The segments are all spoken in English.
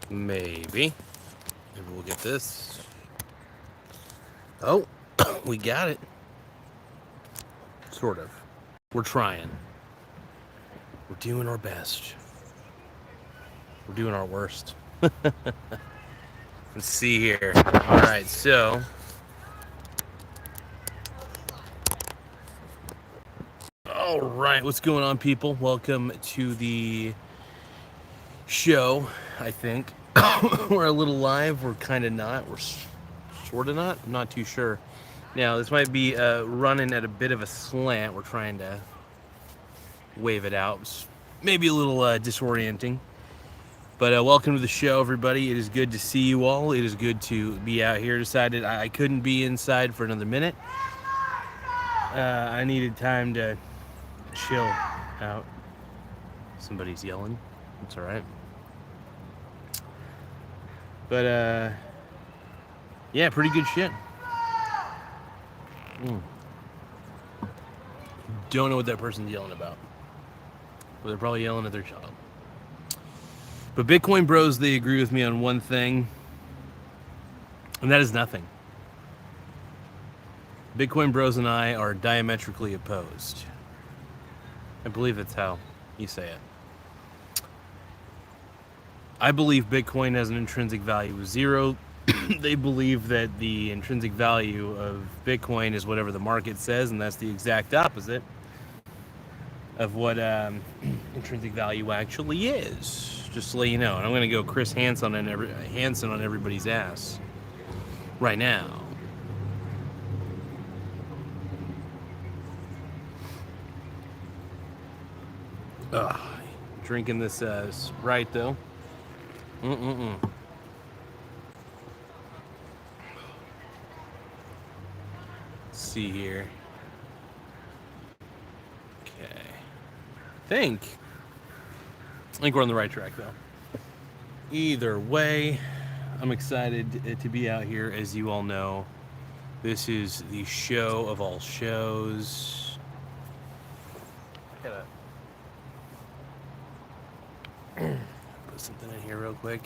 Maybe. Maybe we'll get this. Oh, we got it. Sort of. We're trying. We're doing our best. We're doing our worst. Let's see here. All right, so all right, what's going on, people? Welcome to the show. I think we're a little live. We're kind of not. We're sort of not. I'm not too sure. Now, this might be running at a bit of a slant. We're trying to wave it out. It's maybe a little disorienting. But welcome to the show, everybody. It is good to see you all. It is good to be out here. Decided I couldn't be inside for another minute. I needed time to chill out. Somebody's yelling. It's all right. But yeah, pretty good shit. Don't know what that person's yelling about. Well, they're probably yelling at their child. But Bitcoin bros, they agree with me on one thing, and that is nothing. Bitcoin bros and I are diametrically opposed. I believe that's how you say it. I believe Bitcoin has an intrinsic value of 0. They believe that the intrinsic value of Bitcoin is whatever the market says, and that's the exact opposite of what intrinsic value actually is. Just to let you know. And I'm going to go Chris Hansen on everybody's ass right now. Ugh. Drinking this Sprite, though. Let's see here. Okay. I think we're on the right track, though. Either way, I'm excited to be out here. As you all know, this is the show of all shows. Gotta put something in here real quick.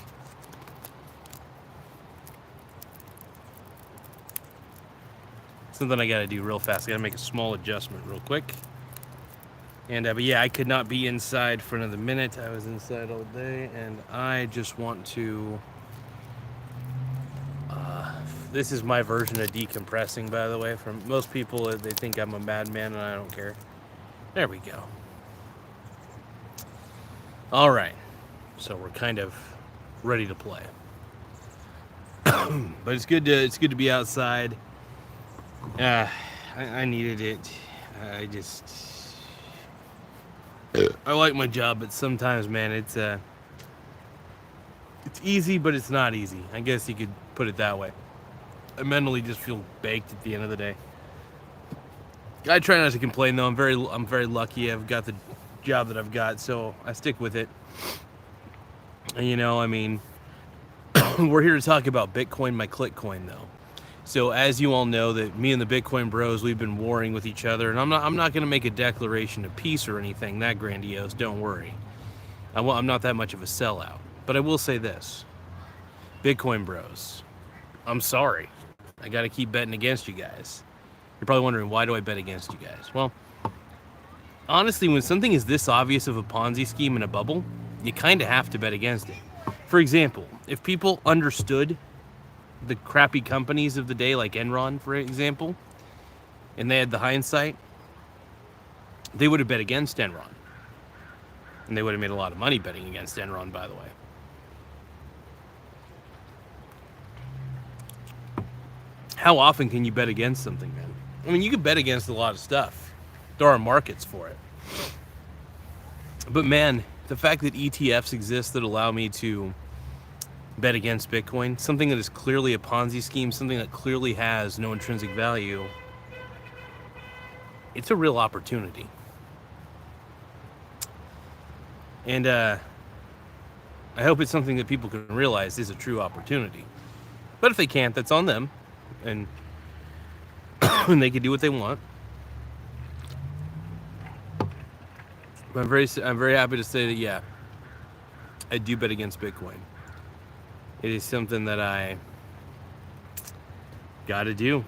Something I gotta do real fast. I gotta make a small adjustment real quick. And but yeah, I could not be inside for another minute. I was inside all day, and I just want to. This is my version of decompressing, by the way. From most people, they think I'm a madman, and I don't care. There we go. All right, so we're kind of ready to play. But it's good to be outside. I needed it. I like my job, but sometimes, man, it's easy, but it's not easy. I guess you could put it that way. I mentally just feel baked at the end of the day. I try not to complain, though. I'm very lucky. I've got the job that I've got, so I stick with it. And I mean, we're here to talk about Bitcoin, my click coin, though. So as you all know, that me and the Bitcoin bros, we've been warring with each other, and I'm not going to make a declaration of peace or anything that grandiose. Don't worry. I'm not that much of a sellout. But I will say this, Bitcoin bros, I'm sorry. I got to keep betting against you guys. You're probably wondering, why do I bet against you guys? Well, honestly, when something is this obvious of a Ponzi scheme in a bubble, you kind of have to bet against it. For example, if people understood the crappy companies of the day, like Enron, for example, and they had the hindsight, they would have bet against Enron. And they would have made a lot of money betting against Enron, by the way. How often can you bet against something, man? I mean, you can bet against a lot of stuff. There are markets for it. But man, the fact that ETFs exist that allow me to bet against Bitcoin, something that is clearly a Ponzi scheme, something that clearly has no intrinsic value, it's a real opportunity. And I hope it's something that people can realize is a true opportunity. But if they can't, that's on them. And they can do what they want. But I'm very happy to say that, yeah, I do bet against Bitcoin. It is something that I got to do.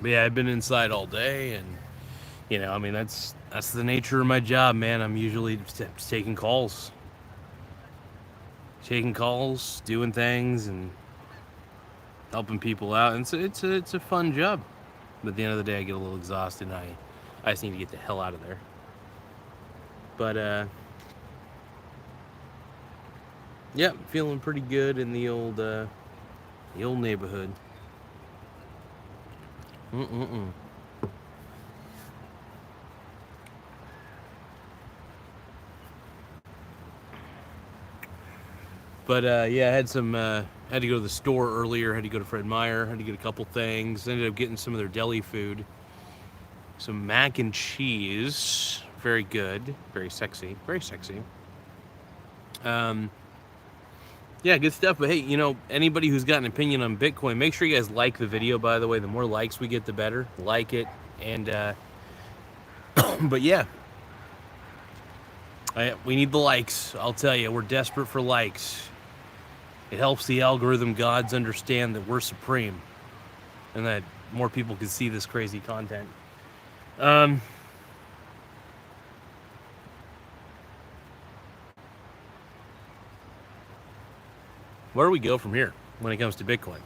But yeah, I've been inside all day, and I mean that's the nature of my job, man. I'm usually just taking calls, doing things, and helping people out. And it's a fun job. But at the end of the day, I get a little exhausted, and I just need to get the hell out of there. But yeah, feeling pretty good in the old neighborhood. But yeah, I had had to go to the store earlier. Had to go to Fred Meyer. Had to get a couple things. Ended up getting some of their deli food. Some mac and cheese. Very good. Very sexy. Very sexy. Yeah, good stuff. But hey, anybody who's got an opinion on Bitcoin, make sure you guys like the video, by the way. The more likes we get, the better. Like it. And, but yeah. We need the likes. I'll tell you, we're desperate for likes. It helps the algorithm gods understand that we're supreme. And that more people can see this crazy content. Where do we go from here when it comes to Bitcoin?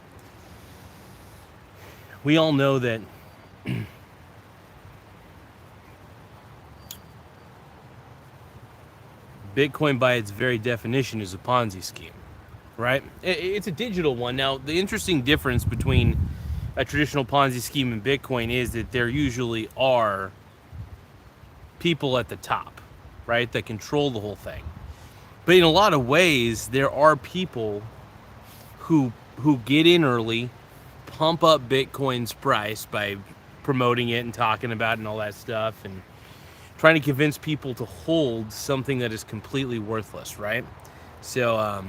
We all know that Bitcoin, by its very definition, is a Ponzi scheme, right? It's a digital one. Now, the interesting difference between a traditional Ponzi scheme and Bitcoin is that there usually are people at the top, right, that control the whole thing. But in a lot of ways, there are people who get in early, pump up Bitcoin's price by promoting it and talking about it and all that stuff, and trying to convince people to hold something that is completely worthless, right? So,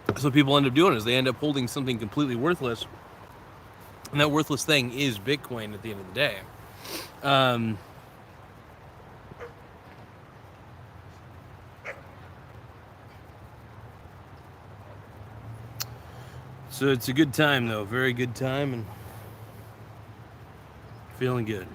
that's what people end up doing, is they end up holding something completely worthless, and that worthless thing is Bitcoin at the end of the day. So it's a good time, though. Very good time, and feeling good.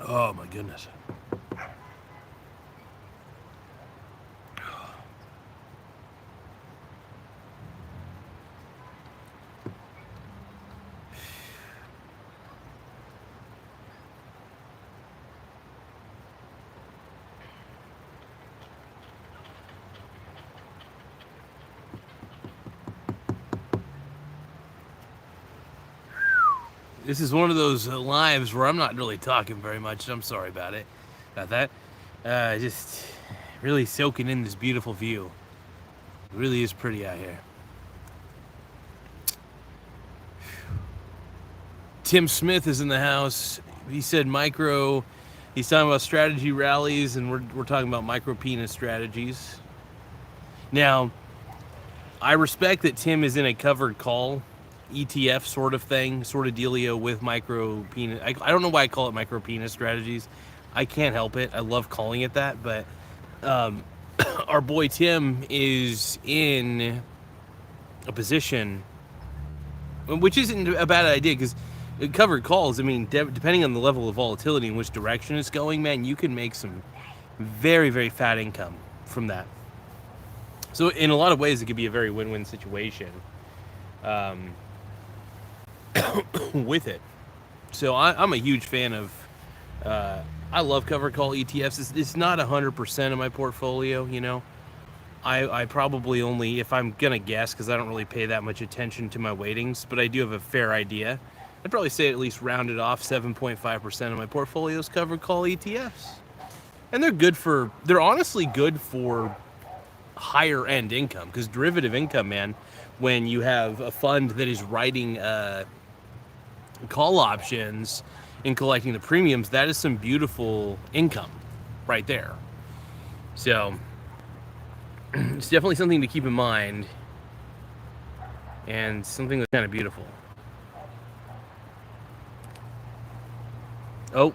Oh my goodness. This is one of those lives where I'm not really talking very much. I'm sorry about that. Just really soaking in this beautiful view. It really is pretty out here. Tim Smith is in the house. He said he's talking about strategy rallies, and we're talking about micro penis strategies. Now, I respect that Tim is in a covered call ETF sort of thing, sort of dealio with micro penis. I don't know why I call it micro penis strategies. I can't help it. I love calling it that, but our boy Tim is in a position, which isn't a bad idea, because covered calls, I mean, depending on the level of volatility and which direction it's going, man, you can make some very, very fat income from that. So in a lot of ways, it could be a very win-win situation with it. So I'm a huge fan of, I love covered call ETFs. It's not 100% of my portfolio, I probably only, if I'm gonna guess, because I don't really pay that much attention to my weightings, but I do have a fair idea. I'd probably say at least rounded off 7.5% of my portfolio is covered call ETFs. And they're honestly good for higher end income, because derivative income, man, when you have a fund that is writing call options and collecting the premiums, that is some beautiful income right there. So it's definitely something to keep in mind, and something that's kind of beautiful. Oh.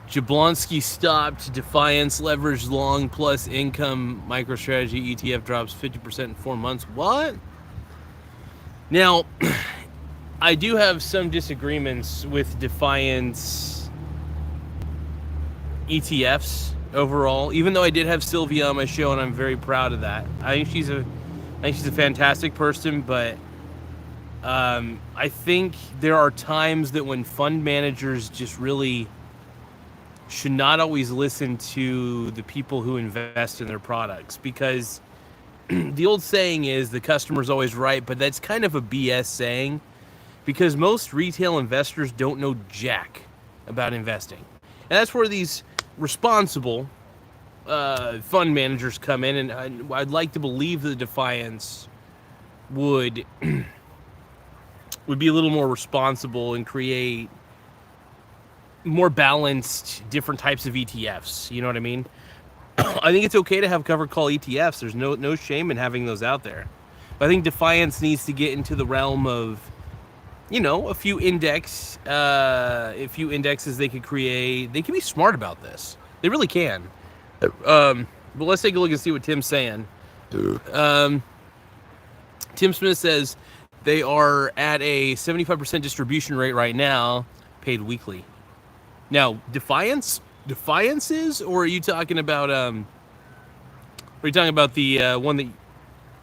Jablonski stopped. Defiance leveraged long plus income microstrategy ETF drops 50% in 4 months. What? Now, I do have some disagreements with Defiance ETFs overall, even though I did have Sylvia on my show, and I'm very proud of that. I think she's a fantastic person, but I think there are times that when fund managers just really should not always listen to the people who invest in their products, because the old saying is the customer's always right, but that's kind of a BS saying, because most retail investors don't know jack about investing. And that's where these responsible fund managers come in, and I'd like to believe that Defiance would be a little more responsible and create more balanced, different types of ETFs. You know what I mean? I think it's okay to have covered call ETFs. There's no shame in having those out there. But I think Defiance needs to get into the realm of, a few indexes they could create. They can be smart about this. They really can. But let's take a look and see what Tim's saying. Tim Smith says they are at a 75% distribution rate right now, paid weekly. Now, Defiance is, or are you talking about the one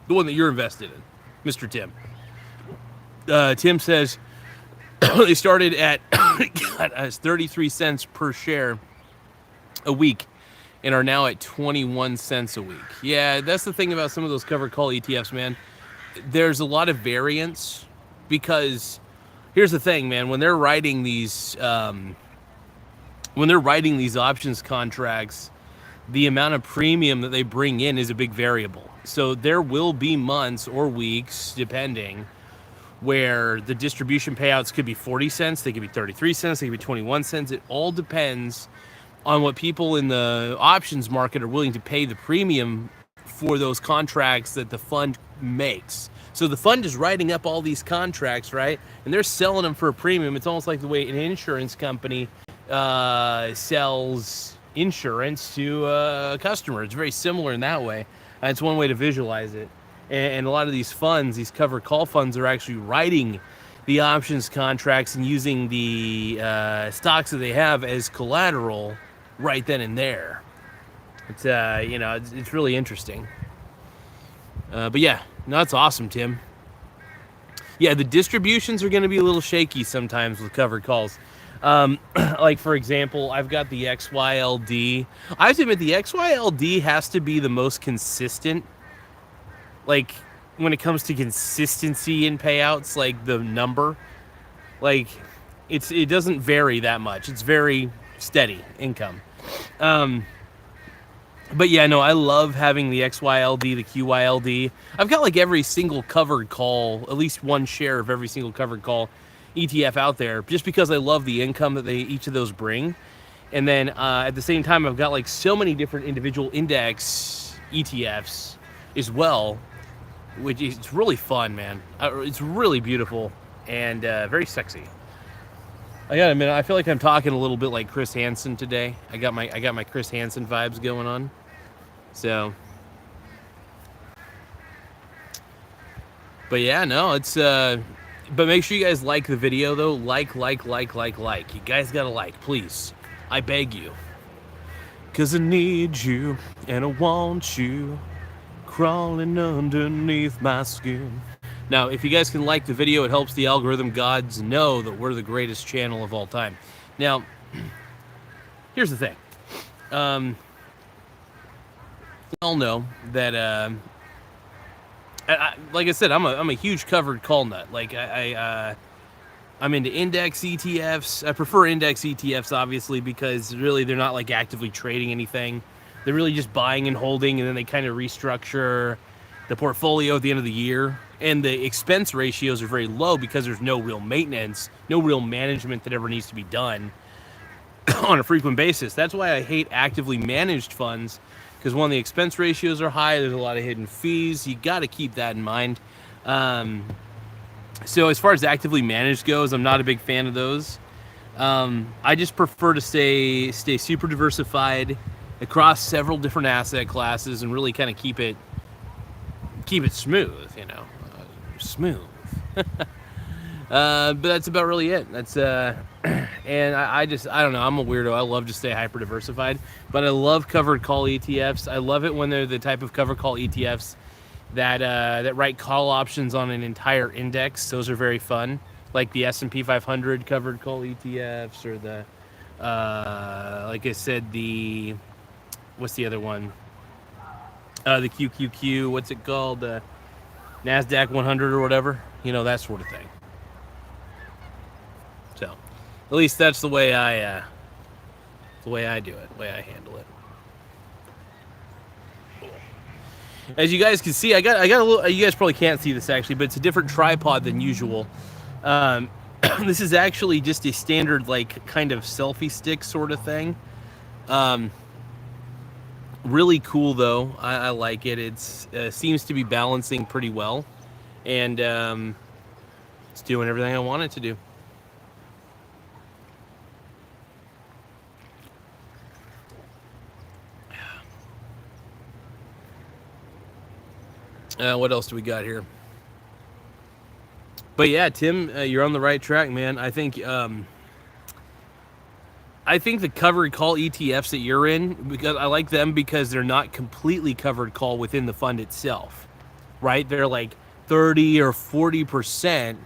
that you're invested in, Mr. Tim? Tim says they started at 33 cents per share a week and are now at 21 cents a week. Yeah, that's the thing about some of those covered call ETFs, man. There's a lot of variance, because here's the thing, man. When they're writing these options contracts, the amount of premium that they bring in is a big variable. So there will be months or weeks, depending, where the distribution payouts could be 40 cents, they could be 33 cents, they could be 21 cents. It all depends on what people in the options market are willing to pay the premium for those contracts that the fund makes. So the fund is writing up all these contracts, right? And they're selling them for a premium. It's almost like the way an insurance company sells insurance to a customer. It's very similar in that way. It's one way to visualize it. And a lot of these funds, these covered call funds, are actually writing the options contracts and using the stocks that they have as collateral right then and there. It's it's really interesting. But yeah, no, that's awesome, Tim. Yeah, the distributions are going to be a little shaky sometimes with covered calls. Like, for example, I've got the XYLD. I have to admit, the XYLD has to be the most consistent. Like, when it comes to consistency in payouts, like the number, like it doesn't vary that much. It's very steady income. But yeah, no, I love having the XYLD, the QYLD. I've got like every single covered call, at least one share of every single covered call ETF out there, just because I love the income that each of those bring. And then at the same time, I've got like so many different individual index ETFs as well, which is really fun, man. It's really beautiful and very sexy. I gotta admit, I feel like I'm talking a little bit like Chris Hansen today. I got my Chris Hansen vibes going on. So, but yeah, no, it's but make sure you guys like the video though. Like. You guys gotta like, please. I beg you. 'Cause I need you and I want you crawling underneath my skin. Now, if you guys can like the video, it helps the algorithm gods know that we're the greatest channel of all time. Now, here's the thing. We all know that, like I said, I'm a huge covered call nut. Like I'm into index ETFs. I prefer index ETFs, obviously, because really they're not like actively trading anything. They're really just buying and holding, and then they kind of restructure the portfolio at the end of the year. And the expense ratios are very low because there's no real maintenance, no real management that ever needs to be done on a frequent basis. That's why I hate actively managed funds, because one, the expense ratios are high. There's a lot of hidden fees. You got to keep that in mind. So as far as actively managed goes, I'm not a big fan of those. I just prefer to stay super diversified across several different asset classes and really kind of keep it smooth, smooth. But that's about really it. That's and I don't know. I'm a weirdo. I love to stay hyper diversified, but I love covered call ETFs. I love it when they're the type of covered call ETFs that write call options on an entire index. Those are very fun, like the S&P 500 covered call ETFs, or the like I said, what's the other one? The QQQ. What's it called? The NASDAQ 100 or whatever. That sort of thing. So, at least that's the way I do it, the way I handle it. As you guys can see, I got a little. You guys probably can't see this actually, but it's a different tripod than usual. This is actually just a standard, like, kind of selfie stick sort of thing. Really cool though. I like it. It's seems to be balancing pretty well, and it's doing everything I want it to do. What else do we got here? But yeah, Tim, you're on the right track, man. I think the covered call ETFs that you're in, because I like them because they're not completely covered call within the fund itself, right? They're like 30 or 40%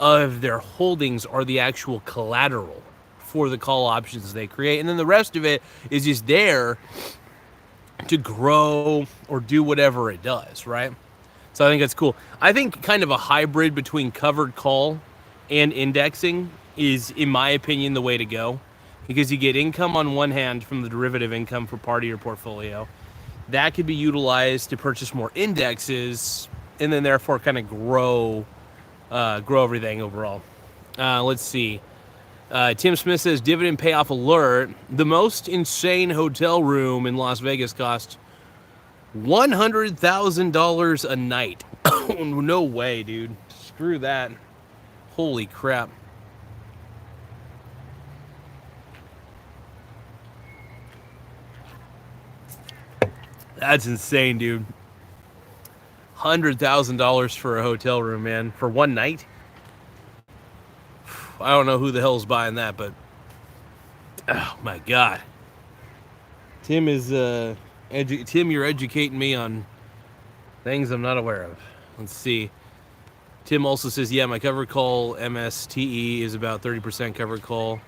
of their holdings are the actual collateral for the call options they create, and then the rest of it is just there to grow or do whatever it does, right? So I think that's cool. I think kind of a hybrid between covered call and indexing is, in my opinion, the way to go, because you get income on one hand from the derivative income for part of your portfolio. That could be utilized to purchase more indexes, and then therefore kind of grow everything overall. Let's see. Tim Smith says, dividend payoff alert. The most insane hotel room in Las Vegas cost $100,000 a night. No way, dude. Screw that. Holy crap. That's insane, dude. $100,000 for a hotel room, man. For one night? I don't know who the hell's buying that, but oh my god. Tim is Tim, you're educating me on things I'm not aware of. Let's see. Tim also says, yeah, my covered call MSTE is about 30% covered call.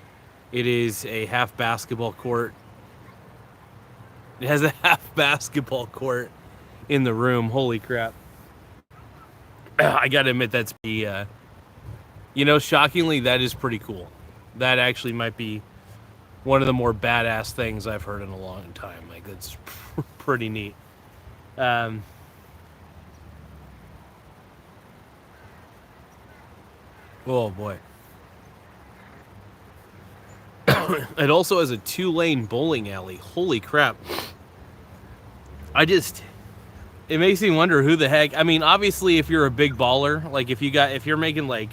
It is a half basketball court. It has a half basketball court in the room. Holy crap. I gotta admit, that's shockingly, that is pretty cool. That actually might be one of the more badass things I've heard in a long time. Like, that's pretty neat. Oh boy. It also has a 2-lane bowling alley. Holy crap. It makes me wonder who the heck. I mean, obviously, if you're a big baller, like if you're making like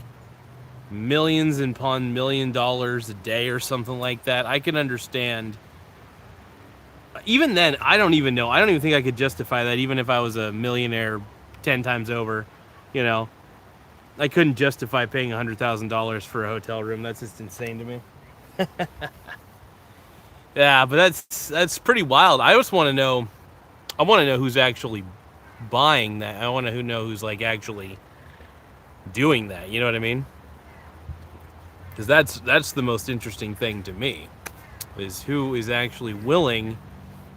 millions upon $1 million a day or something like that, I can understand. Even then, I don't even know. I don't even think I could justify that, even if I was a millionaire 10 times over. I couldn't justify paying $100,000 for a hotel room. That's just insane to me. Yeah, but that's pretty wild. I just want to know. I want to know who's actually buying that. I want to know who's like actually doing that. You know what I mean? Because that's the most interesting thing to me. is who is actually willing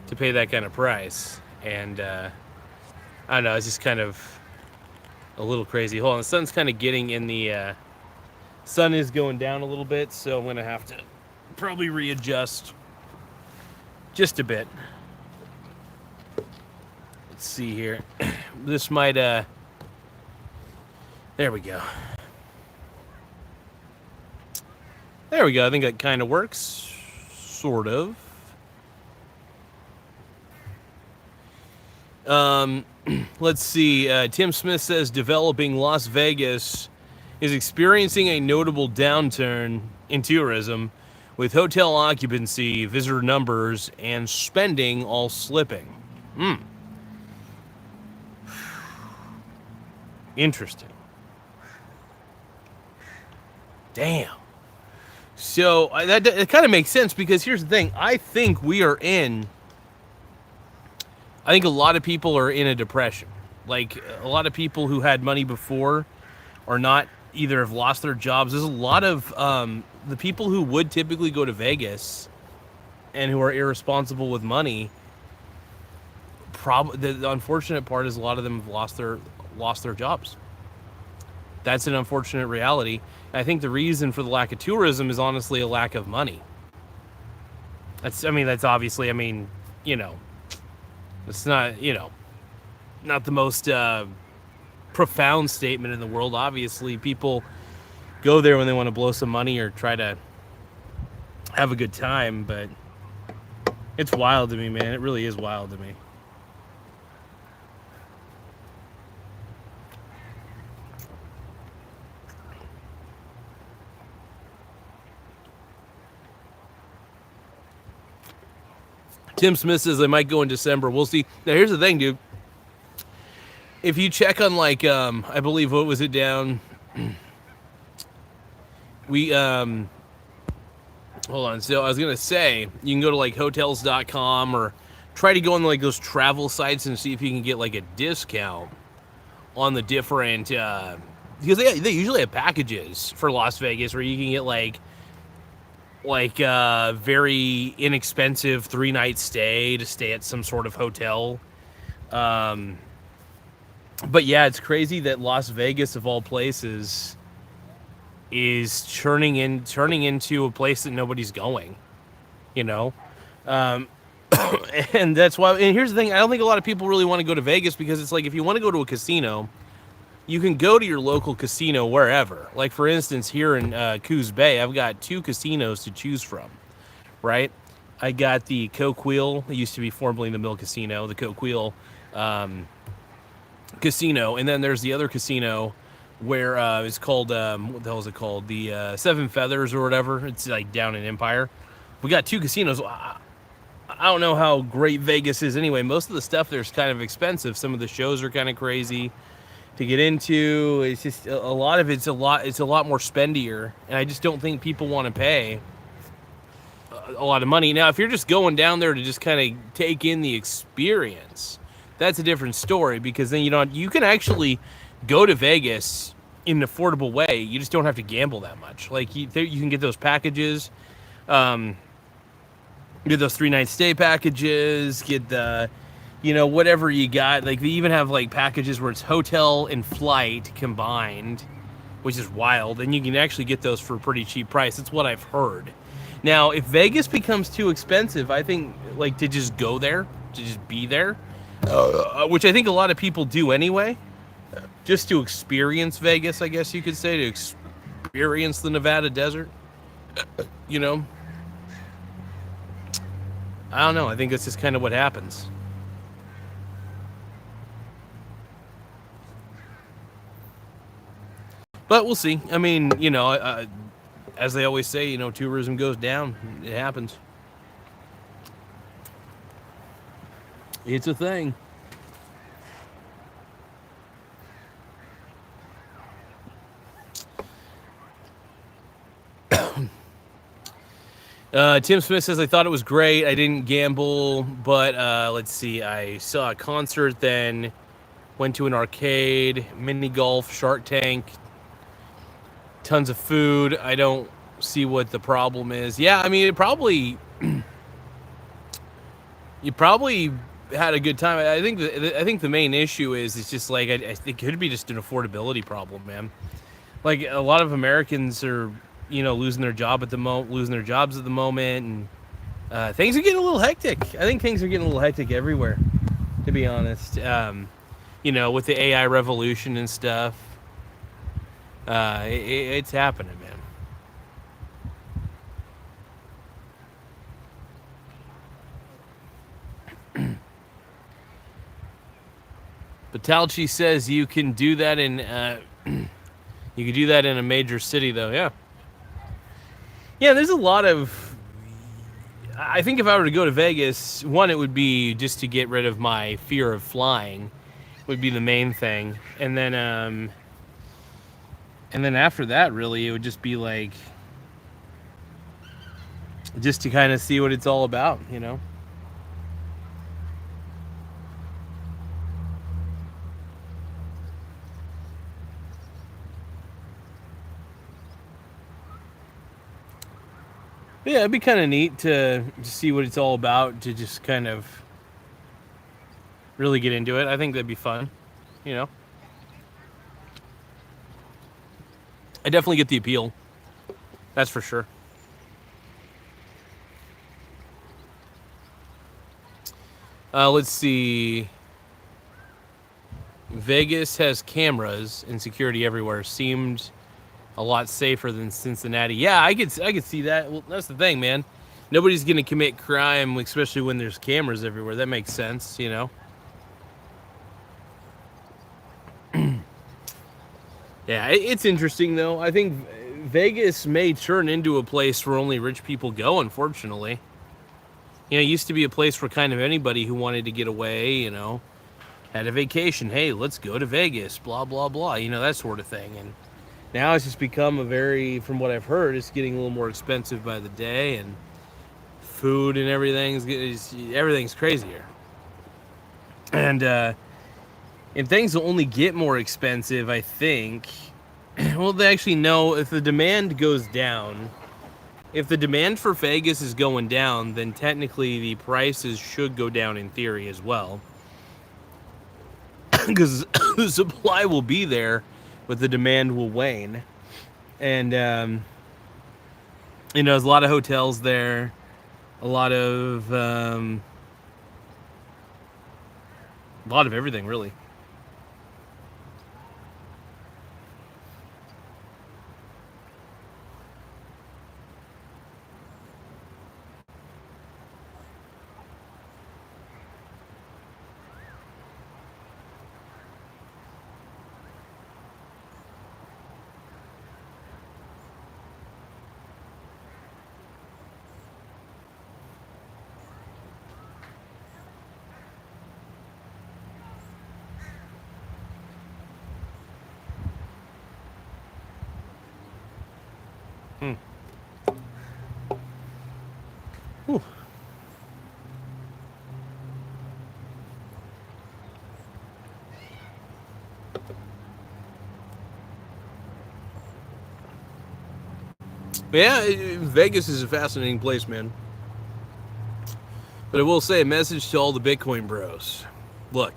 to pay that kind of price. And I don't know, it's just kind of a little crazy. Hold on, the sun's kind of getting in the sun is going down a little bit, so I'm gonna have to probably readjust just a bit. Let's see here. This might there we go. There we go. I think that kind of works, sort of. Let's see. Tim Smith says developing Las Vegas is experiencing a notable downturn in tourism, with hotel occupancy, visitor numbers, and spending all slipping. Interesting. Damn. So that kind of makes sense, because here's the thing. I think a lot of people are in a depression. Like, a lot of people who had money before are not, either have lost their jobs. There's a lot of the people who would typically go to Vegas and who are irresponsible with money. The unfortunate part is a lot of them have lost their jobs. That's an unfortunate reality. And I think the reason for the lack of tourism is honestly a lack of money. That's obviously, it's not, not the most profound statement in the world. Obviously, people go there when they want to blow some money or try to have a good time, but it's wild to me, man. It really is wild to me. Tim Smith says I might go in December. We'll see. Now, here's the thing, dude. If you check on, like, I believe, what was it down? Hold on. So I was going to say, you can go to, like, hotels.com or try to go on, like, those travel sites and see if you can get, like, a discount on the different, because they usually have packages for Las Vegas where you can get, like very inexpensive 3-night stay to stay at some sort of hotel. But yeah, it's crazy that Las Vegas, of all places, is turning into a place that nobody's going, and that's why. And here's the thing: I don't think a lot of people really want to go to Vegas, because it's like, if you want to go to a casino, you can go to your local casino wherever. Like, for instance, here in Coos Bay, I've got 2 casinos to choose from, right? I got the Coke Wheel. It used to be formerly the Mill Casino, the Coke Wheel casino. And then there's the other casino where it's called, what the hell is it called? The 7 Feathers or whatever. It's like down in Empire. We got 2 casinos. I don't know how great Vegas is anyway. Most of the stuff there's kind of expensive. Some of the shows are kind of crazy to get into. It's just a lot of it's a lot more spendier, and I just don't think people want to pay a lot of money. Now, if you're just going down there to just kind of take in the experience, that's a different story, because then you can actually go to Vegas in an affordable way. You just don't have to gamble that much. Like, you can get those packages, get those 3-night stay packages, get the whatever you got. Like, they even have, like, packages where it's hotel and flight combined, which is wild. And you can actually get those for a pretty cheap price. That's what I've heard. Now, if Vegas becomes too expensive, I think, like, to just go there, to just be there, which I think a lot of people do anyway, just to experience Vegas, I guess you could say, to experience the Nevada desert, I don't know. I think that's just kind of what happens. But we'll see. I mean, as they always say, tourism goes down. It happens. It's a thing. Tim Smith says, I thought it was great. I didn't gamble, but let's see. I saw a concert, then went to an arcade, mini golf, Shark Tank, tons of food. I don't see what the problem is. Yeah, I mean, it probably You probably had a good time. I think the main issue is it's just like I think it could be just an affordability problem, man. Like a lot of Americans are, losing their losing their jobs at the moment, and things are getting a little hectic. I think things are getting a little hectic everywhere, to be honest. With the AI revolution and stuff, it's happening, man. Batalchi says you can do that in you can do that in a major city, though. Yeah, yeah. There's a lot of. I think if I were to go to Vegas, one, it would be just to get rid of my fear of flying, would be the main thing, and then after that, really, it would just be like, just to kind of see what it's all about, Yeah, it'd be kind of neat to see what it's all about, to just kind of really get into it. I think that'd be fun, you know. I definitely get the appeal. That's for sure. Let's see. Vegas has cameras and security everywhere. Seemed a lot safer than Cincinnati. Yeah, I could see that. Well, that's the thing, man. Nobody's gonna commit crime, especially when there's cameras everywhere. That makes sense, Yeah, it's interesting though. I think Vegas may turn into a place where only rich people go. Unfortunately, it used to be a place for kind of anybody who wanted to get away. Had a vacation. Hey, let's go to Vegas. Blah blah blah. That sort of thing. And now it's just become from what I've heard, it's getting a little more expensive by the day, and food and everything's crazier. And things will only get more expensive, I think. Well, they actually know if the demand goes down. If the demand for Vegas is going down, then technically the prices should go down in theory as well. Because the supply will be there, but the demand will wane. And, there's a lot of hotels there, a lot of everything, really. Whew. But yeah, Vegas is a fascinating place, man. But I will say a message to all the Bitcoin bros. Look,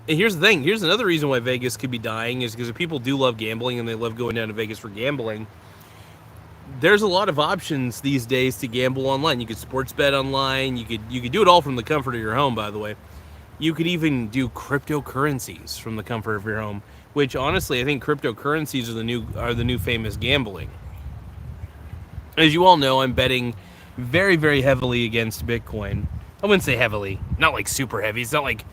and here's the thing. Here's another reason why Vegas could be dying, is because if people do love gambling and they love going down to Vegas for gambling, there's a lot of options these days to gamble online. You could sports bet online. You could do it all from the comfort of your home, by the way. You could even do cryptocurrencies from the comfort of your home, which honestly I think cryptocurrencies are the new famous gambling. As you all know, I'm betting very, very heavily against Bitcoin. I wouldn't say heavily, not like super heavy. It's not like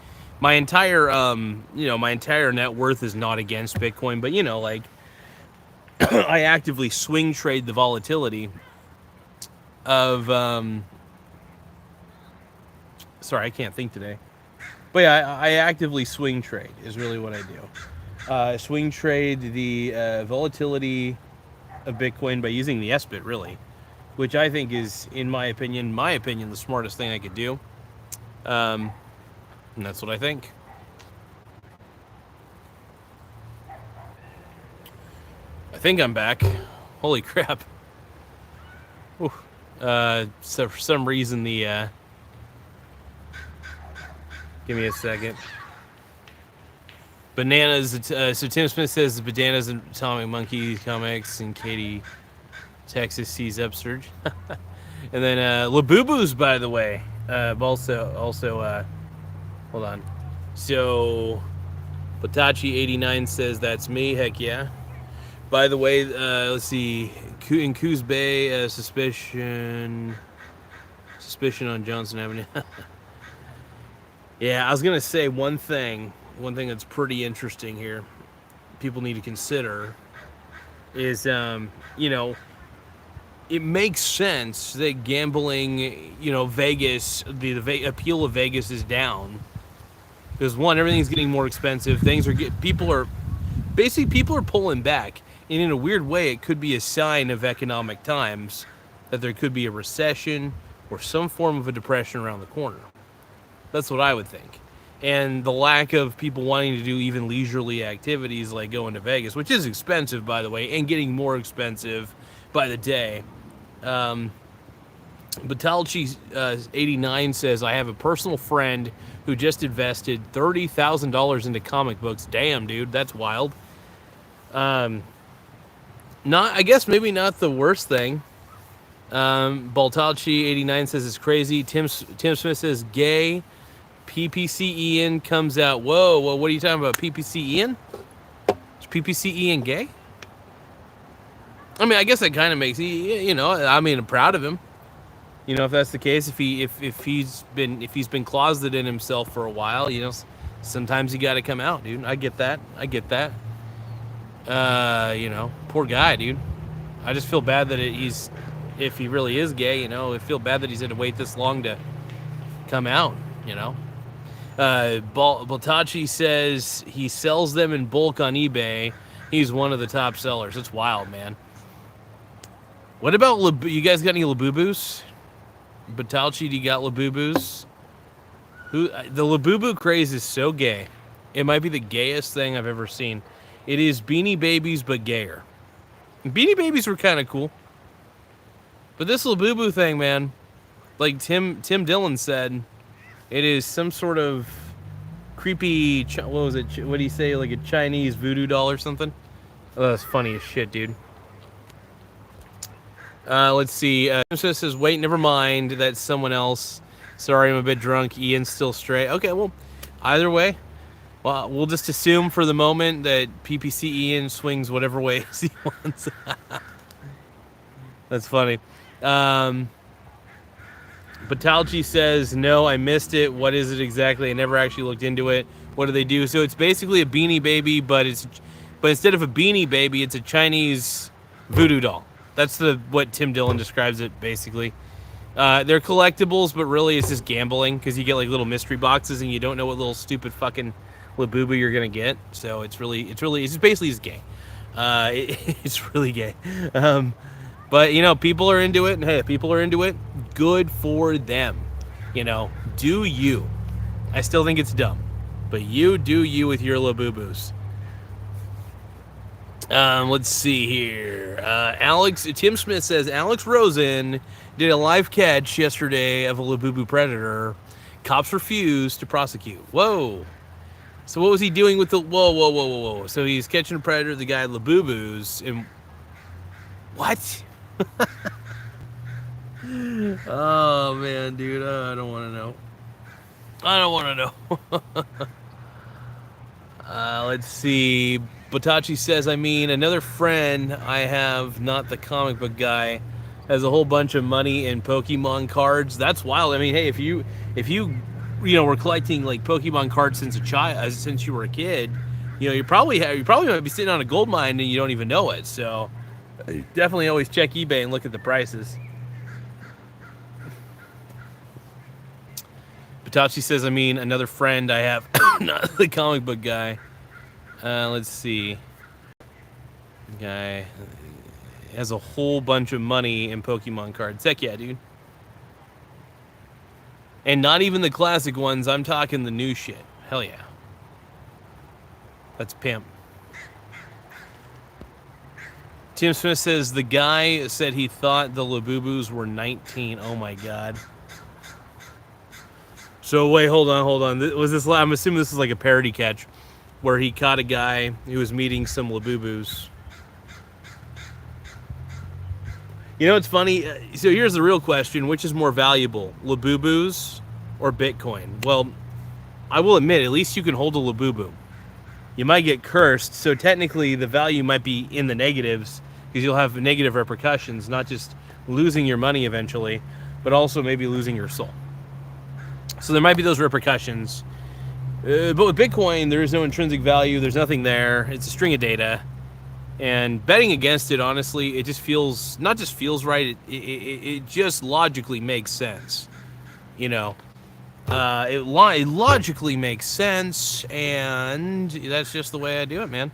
my entire my entire net worth is not against Bitcoin, but like I actively swing trade the volatility of sorry, I can't think today. But yeah, I actively swing trade is really what I do. Swing trade the volatility of Bitcoin by using the SBIT, really, which I think is, in my opinion, the smartest thing I could do. And that's what I think. I think I'm back. Holy crap. So for some reason the Give me a second. Bananas. So Tim Smith says Bananas and Atomic Monkey comics, and Katie, Texas sees upsurge. And then Labubu's, by the way, also. Hold on. So Batachi89 says that's me. Heck yeah. By the way, let's see. In Coos Bay, suspicion on Johnson Avenue. Yeah, I was gonna say one thing that's pretty interesting here. People need to consider is, it makes sense that gambling, Vegas, the appeal of Vegas is down because one, everything's getting more expensive. People are pulling back, and in a weird way, it could be a sign of economic times that there could be a recession or some form of a depression around the corner. That's what I would think. And the lack of people wanting to do even leisurely activities like going to Vegas, which is expensive, by the way, and getting more expensive by the day. Batalchi 89 says, I have a personal friend who just invested $30,000 into comic books. Damn, dude, that's wild. I guess maybe not the worst thing. Baltalchi 89 says it's crazy. Tim Smith says gay. PPC Ian comes out. Whoa, what are you talking about? PPC Ian? Is PPC Ian gay? I mean, I guess that kind of makes I'm proud of him. If that's the case, if he's been closeted in himself for a while, sometimes you got to come out, dude. I get that. Poor guy, dude. I just feel bad that if he really is gay, I feel bad that he's had to wait this long to come out, Baltachi says he sells them in bulk on eBay. He's one of the top sellers. It's wild, man. What about you guys got any Labubus? Baltachi, do you got Labubus? The Labubu craze is so gay. It might be the gayest thing I've ever seen. It is Beanie Babies, but gayer. Beanie Babies were kind of cool. But this Labubu thing, man, like Tim Dillon said, it is some sort of creepy, what was it? What do you say? Like a Chinese voodoo doll or something? Oh, that's funny as shit, dude. Let's see. Tim says, wait, never mind. That's someone else. Sorry, I'm a bit drunk. Ian's still straight. Okay, well, either way. Well, we'll just assume for the moment that PPC Ian swings whatever way he wants. That's funny. Batalchi says, no, I missed it. What is it exactly? I never actually looked into it. What do they do? So it's basically a Beanie Baby, but instead of a Beanie Baby, it's a Chinese voodoo doll. That's what Tim Dillon describes it, basically. They're collectibles, but really it's just gambling because you get like little mystery boxes and you don't know what little stupid fucking Labubu you're gonna get. So it's basically just gay. It's really gay. But people are into it, and hey, if people are into it, good for them. Do you? I still think it's dumb, but you do you with your Labubus. Let's see here. Tim Smith says Alex Rosen did a live catch yesterday of a Labubu predator. Cops refused to prosecute. Whoa. So what was he doing with the... Whoa. So he's catching a predator, the guy had Labubus, and... What? Oh, man, dude. I don't want to know. Let's see. Batachi says, another friend I have, not the comic book guy, has a whole bunch of money in Pokemon cards. That's wild. Hey, if you were collecting like Pokemon cards since you were a kid, you probably might be sitting on a gold mine and you don't even know it. So definitely always check eBay and look at the prices. Batachi says, another friend I have, not the comic book guy. Let's see. The guy has a whole bunch of money in Pokemon cards. Heck yeah, dude. And not even the classic ones. I'm talking the new shit. Hell yeah. That's pimp. Tim Smith says the guy said he thought the Labubus were 19. Oh my god. So wait, hold on. Was this? I'm assuming this is like a parody catch, where he caught a guy who was meeting some labubus. You know, it's funny. So here's the real question: which is more valuable, labubus or Bitcoin? Well, I will admit, at least you can hold a labubu. You might get cursed, so technically the value might be in the negatives because you'll have negative repercussions, not just losing your money eventually, but also maybe losing your soul. So there might be those repercussions. But with Bitcoin, there is no intrinsic value. There's nothing there. It's a string of data. And betting against it, honestly, it just feels, not just feels right, it just logically makes sense. You know, it logically makes sense, and that's just the way I do it, man.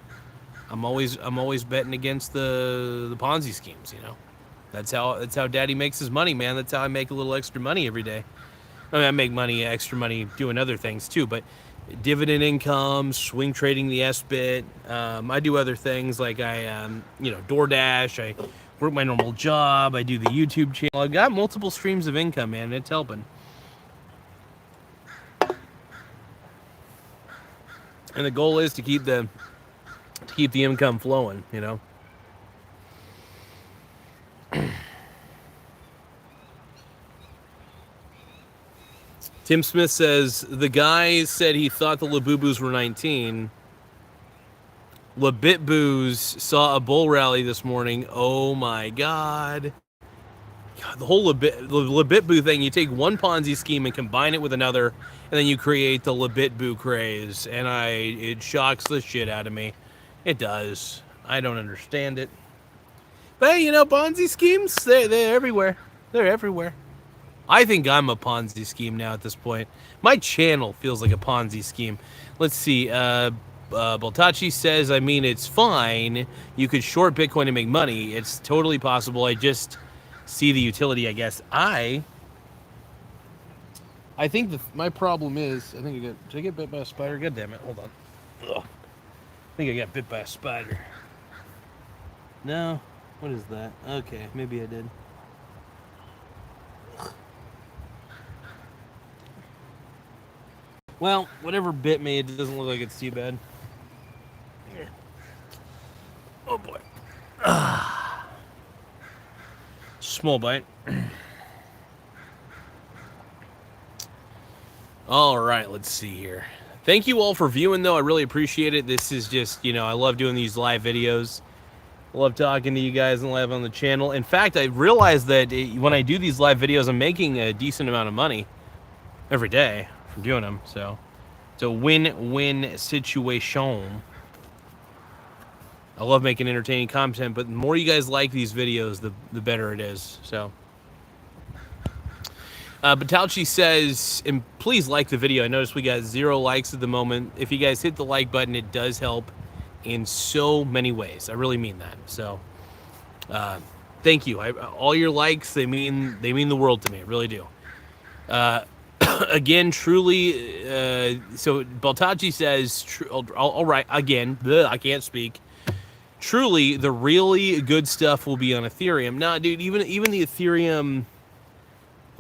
I'm always betting against the Ponzi schemes, you know. That's how Daddy makes his money, man. That's how I make a little extra money every day. I mean, I make extra money doing other things too, but dividend income, swing trading the S-bit. I do other things like I DoorDash. I work my normal job. I do the YouTube channel. I've got multiple streams of income, man. It's helping. And the goal is to keep the income flowing, you know. Tim Smith says the guy said he thought the Labubus were 19. Labitboos saw a bull rally this morning. Oh my God. The whole Labitboo thing, you take one Ponzi scheme and combine it with another, and then you create the Labitboo craze, and it shocks the shit out of me. It does. I don't understand it. But hey, you know, Ponzi schemes, they're everywhere. They're everywhere. I think I'm a Ponzi scheme now at this point. My channel feels like a Ponzi scheme. Let's see. Baltachi says, I mean, it's fine. You could short Bitcoin and make money. It's totally possible. I just see the utility, I guess. I think my problem is, did I get bit by a spider? God damn it. Hold on. Ugh. I think I got bit by a spider. No? What is that? Okay, maybe I did. Well, whatever bit me, it doesn't look like it's too bad. Oh boy. Small bite. All right, let's see here. Thank you all for viewing, though. I really appreciate it. This is just, you know, I love doing these live videos. I love talking to you guys and live on the channel. In fact, I realized that when I do these live videos, I'm making a decent amount of money every day from doing them. So it's a win-win situation. I love making entertaining content, but the more you guys like these videos, the better it is. So, Batalchi says, and please like the video. I noticed we got 0 likes at the moment. If you guys hit the like button, it does help in so many ways. I really mean that. So, thank you. All your likes, they mean the world to me. I really do. Again, truly. So Baltachi says, all right. Again, I can't speak. Truly, the really good stuff will be on Ethereum. Nah, dude, even the Ethereum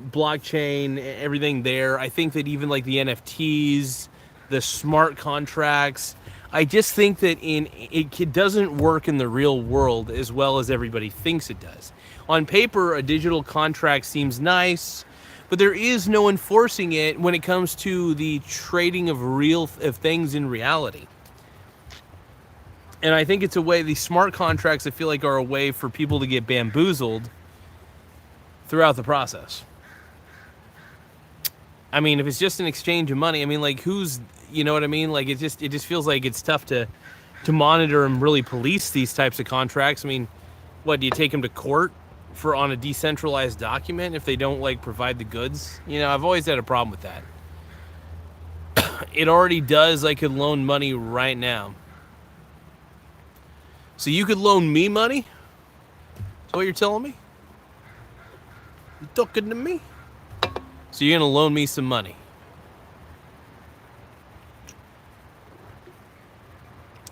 blockchain, everything there, I think that even like the NFTs, the smart contracts, I just think that it doesn't work in the real world as well as everybody thinks it does. On paper, a digital contract seems nice, but there is no enforcing it when it comes to the trading of things in reality. And I think it's a way, these smart contracts, I feel like, are a way for people to get bamboozled throughout the process. I mean, if it's just an exchange of money, I mean, like, you know what I mean? Like, it just feels like it's tough to monitor and really police these types of contracts. I mean, what, do you take them to court on a decentralized document if they don't, like, provide the goods? You know, I've always had a problem with that. It already does. I could loan money right now. So you could loan me money? Is what you're telling me? You talking to me? So you're going to loan me some money.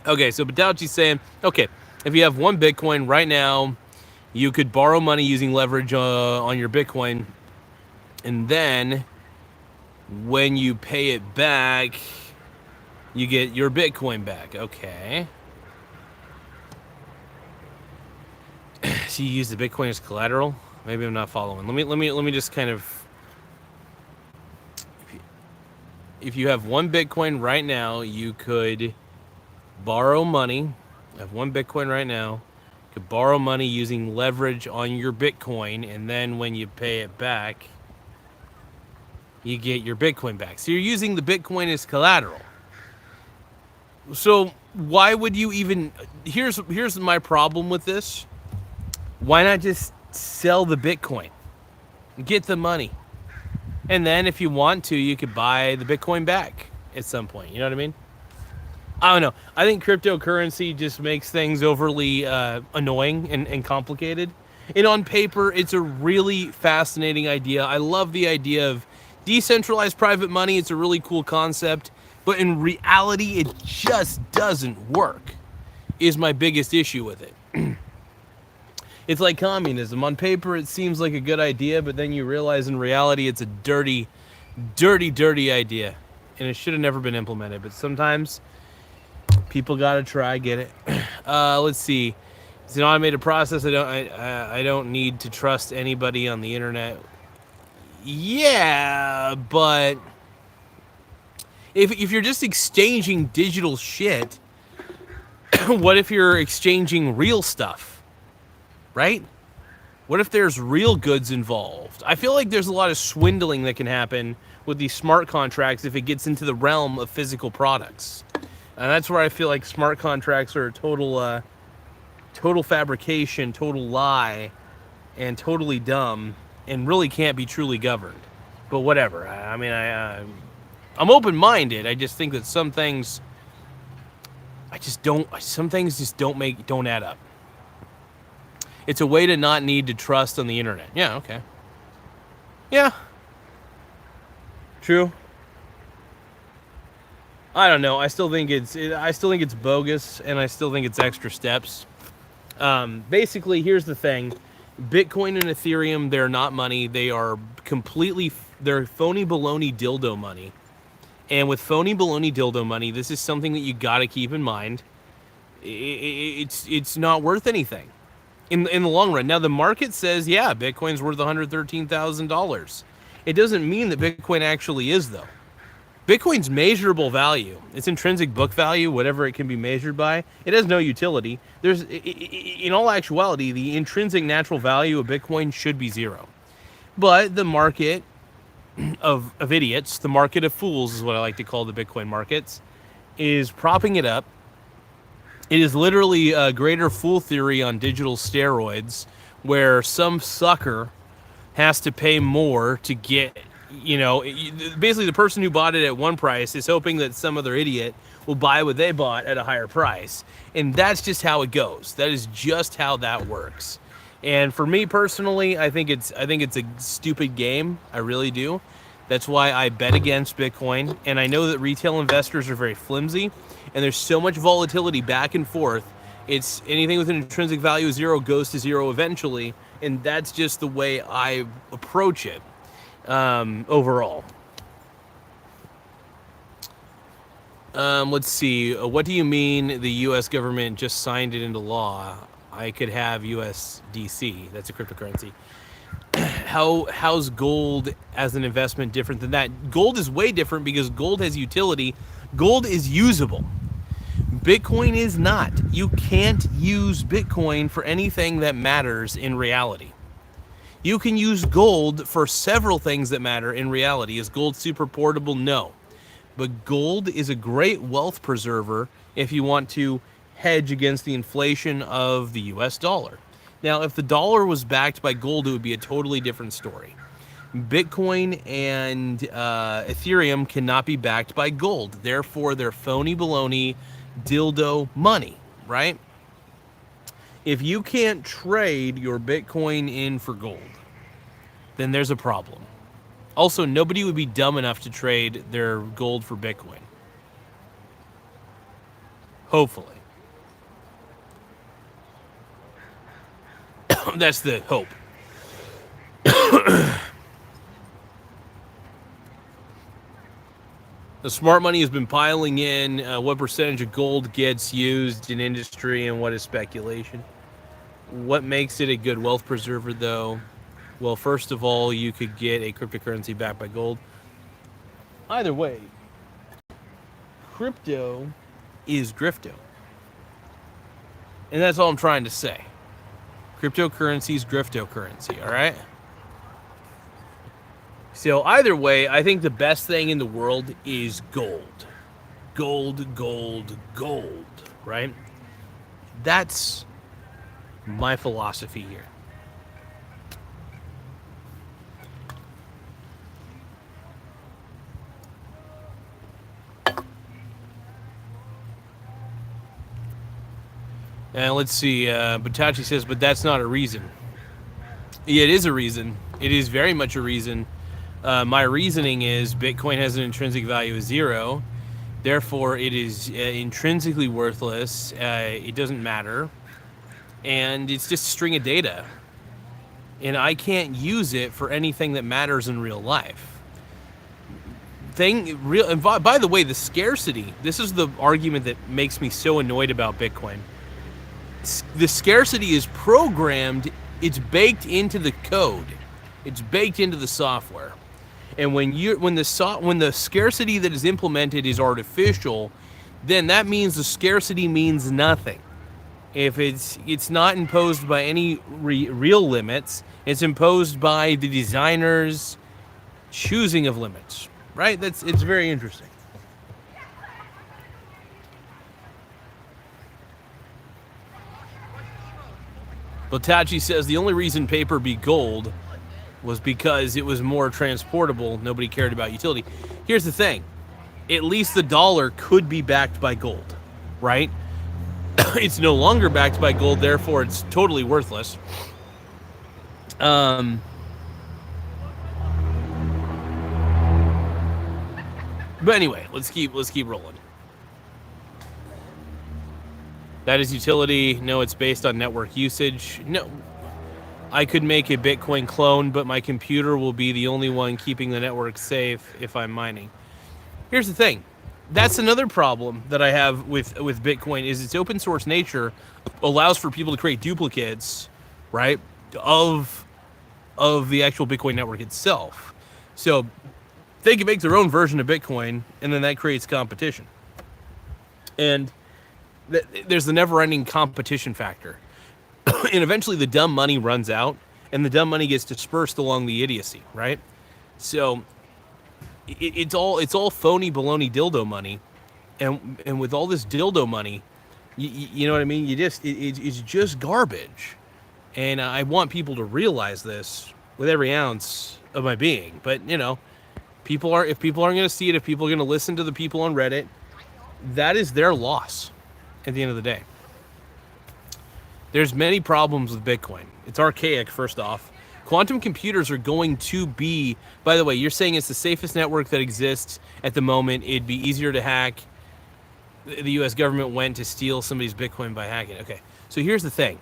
Okay, so Badauchi's saying, okay, if you have one Bitcoin right now, you could borrow money using leverage on your Bitcoin. And then When you pay it back, you get your Bitcoin back. Okay. So you use the Bitcoin as collateral? Maybe I'm not following. Let me just kind of. If you have one Bitcoin right now, you could borrow money. I have one Bitcoin right now. You could borrow money using leverage on your Bitcoin, and then when you pay it back, you get your Bitcoin back. So you're using the Bitcoin as collateral. So why would you even? Here's my problem with this. Why not just sell the Bitcoin, get the money, and then if you want to, you could buy the Bitcoin back at some point. You know what I mean? I don't know. I think cryptocurrency just makes things overly annoying and complicated. And on paper, it's a really fascinating idea. I love the idea of decentralized private money. It's a really cool concept. But in reality, it just doesn't work, is my biggest issue with it. It's like communism. On paper, it seems like a good idea, but then you realize in reality, it's a dirty, dirty, dirty idea. And it should have never been implemented. But sometimes people gotta try, get it. Let's see. It's an automated process. I don't need to trust anybody on the internet. Yeah, but if you're just exchanging digital shit, what if you're exchanging real stuff, right? What if there's real goods involved? I feel like there's a lot of swindling that can happen with these smart contracts if it gets into the realm of physical products. And that's where I feel like smart contracts are a total fabrication, total lie, and totally dumb, and really can't be truly governed. But whatever. I mean, I'm open-minded. I just think that some things, Some things just don't add up. It's a way to not need to trust on the internet. Yeah. Okay. Yeah. True. I don't know. I still think it's bogus, and I still think it's extra steps. Basically, here's the thing: Bitcoin and Ethereum, they're not money. They're phony baloney dildo money. And with phony baloney dildo money, this is something that you got to keep in mind. It's not worth anything in the long run. Now the market says, yeah, Bitcoin's worth $113,000. It doesn't mean that Bitcoin actually is, though. Bitcoin's measurable value, its intrinsic book value, whatever it can be measured by, it has no utility. In all actuality, the intrinsic natural value of Bitcoin should be zero. But the market of idiots, the market of fools is what I like to call the Bitcoin markets, is propping it up. It is literally a greater fool theory on digital steroids, where some sucker has to pay more to get, basically the person who bought it at one price is hoping that some other idiot will buy what they bought at a higher price. And that's just how it goes. That is just how that works. And for me personally, I think it's a stupid game. I really do. That's why I bet against Bitcoin. And I know that retail investors are very flimsy, and there's so much volatility back and forth. It's anything with an intrinsic value of zero goes to zero eventually, and that's just the way I approach it overall. Let's see. What do you mean the U.S. government just signed it into law? I could have USDC. That's a cryptocurrency. How's gold as an investment different than that? Gold is way different because gold has utility. Gold is usable. Bitcoin is not. You can't use Bitcoin for anything that matters in reality. You can use gold for several things that matter in reality. Is gold super portable? No. But gold is a great wealth preserver if you want to hedge against the inflation of the US dollar. Now, if the dollar was backed by gold, it would be a totally different story. Bitcoin and Ethereum cannot be backed by gold. Therefore, they're phony baloney dildo money, right? If you can't trade your Bitcoin in for gold, then there's a problem. Also, nobody would be dumb enough to trade their gold for Bitcoin. Hopefully. That's the hope. The smart money has been piling in. What percentage of gold gets used in industry and what is speculation? What makes it a good wealth preserver, though? Well, first of all, you could get a cryptocurrency backed by gold. Either way, crypto is grifto. And that's all I'm trying to say. Cryptocurrency is griftocurrency, all right? So either way, I think the best thing in the world is gold. Gold, gold, gold, right? That's my philosophy here. And let's see, Batachi says, but that's not a reason. Yeah, it is a reason. It is very much a reason. My reasoning is Bitcoin has an intrinsic value of 0. Therefore, it is intrinsically worthless. It doesn't matter. And it's just a string of data. And I can't use it for anything that matters in real life. And by the way, the scarcity, this is the argument that makes me so annoyed about Bitcoin. The scarcity is programmed, it's baked into the code. It's baked into the software. And when the scarcity that is implemented is artificial, then that means the scarcity means nothing. If it's not imposed by any real limits, it's imposed by the designer's choosing of limits, right? It's very interesting. Botachi says the only reason paper be gold was because it was more transportable. Nobody cared about utility. Here's the thing. At least the dollar could be backed by gold, right? It's no longer backed by gold, therefore it's totally worthless. But anyway, let's keep rolling. That is utility. No, it's based on network usage. No, I could make a Bitcoin clone, but my computer will be the only one keeping the network safe if I'm mining. Here's the thing. That's another problem that I have with Bitcoin is its open source nature allows for people to create duplicates, right, of the actual Bitcoin network itself. So they can make their own version of Bitcoin, and then that creates competition. And there's the never-ending competition factor. And eventually the dumb money runs out, and the dumb money gets dispersed along the idiocy, right? So it's all phony baloney dildo money, and with all this dildo money, you know what I mean? It's just garbage, and I want people to realize this with every ounce of my being. But if people aren't going to see it, if people are going to listen to the people on Reddit, that is their loss. At the end of the day, there's many problems with Bitcoin. It's archaic, first off. Quantum computers are going to be, by the way, you're saying it's the safest network that exists at the moment. It'd be easier to hack. The US government went to steal somebody's Bitcoin by hacking. Okay, so here's the thing.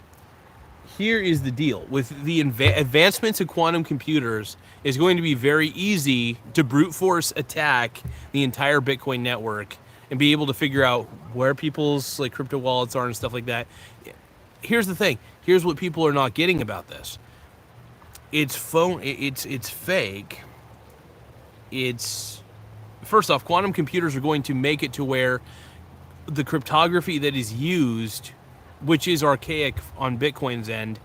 Here is the deal. With the advancements of quantum computers, it's going to be very easy to brute force attack the entire Bitcoin network and be able to figure out where people's crypto wallets are and stuff like that. Here's the thing. Here's what people are not getting about this. It's fake. It's first off, quantum computers are going to make it to where the cryptography that is used, which is archaic on Bitcoin's end,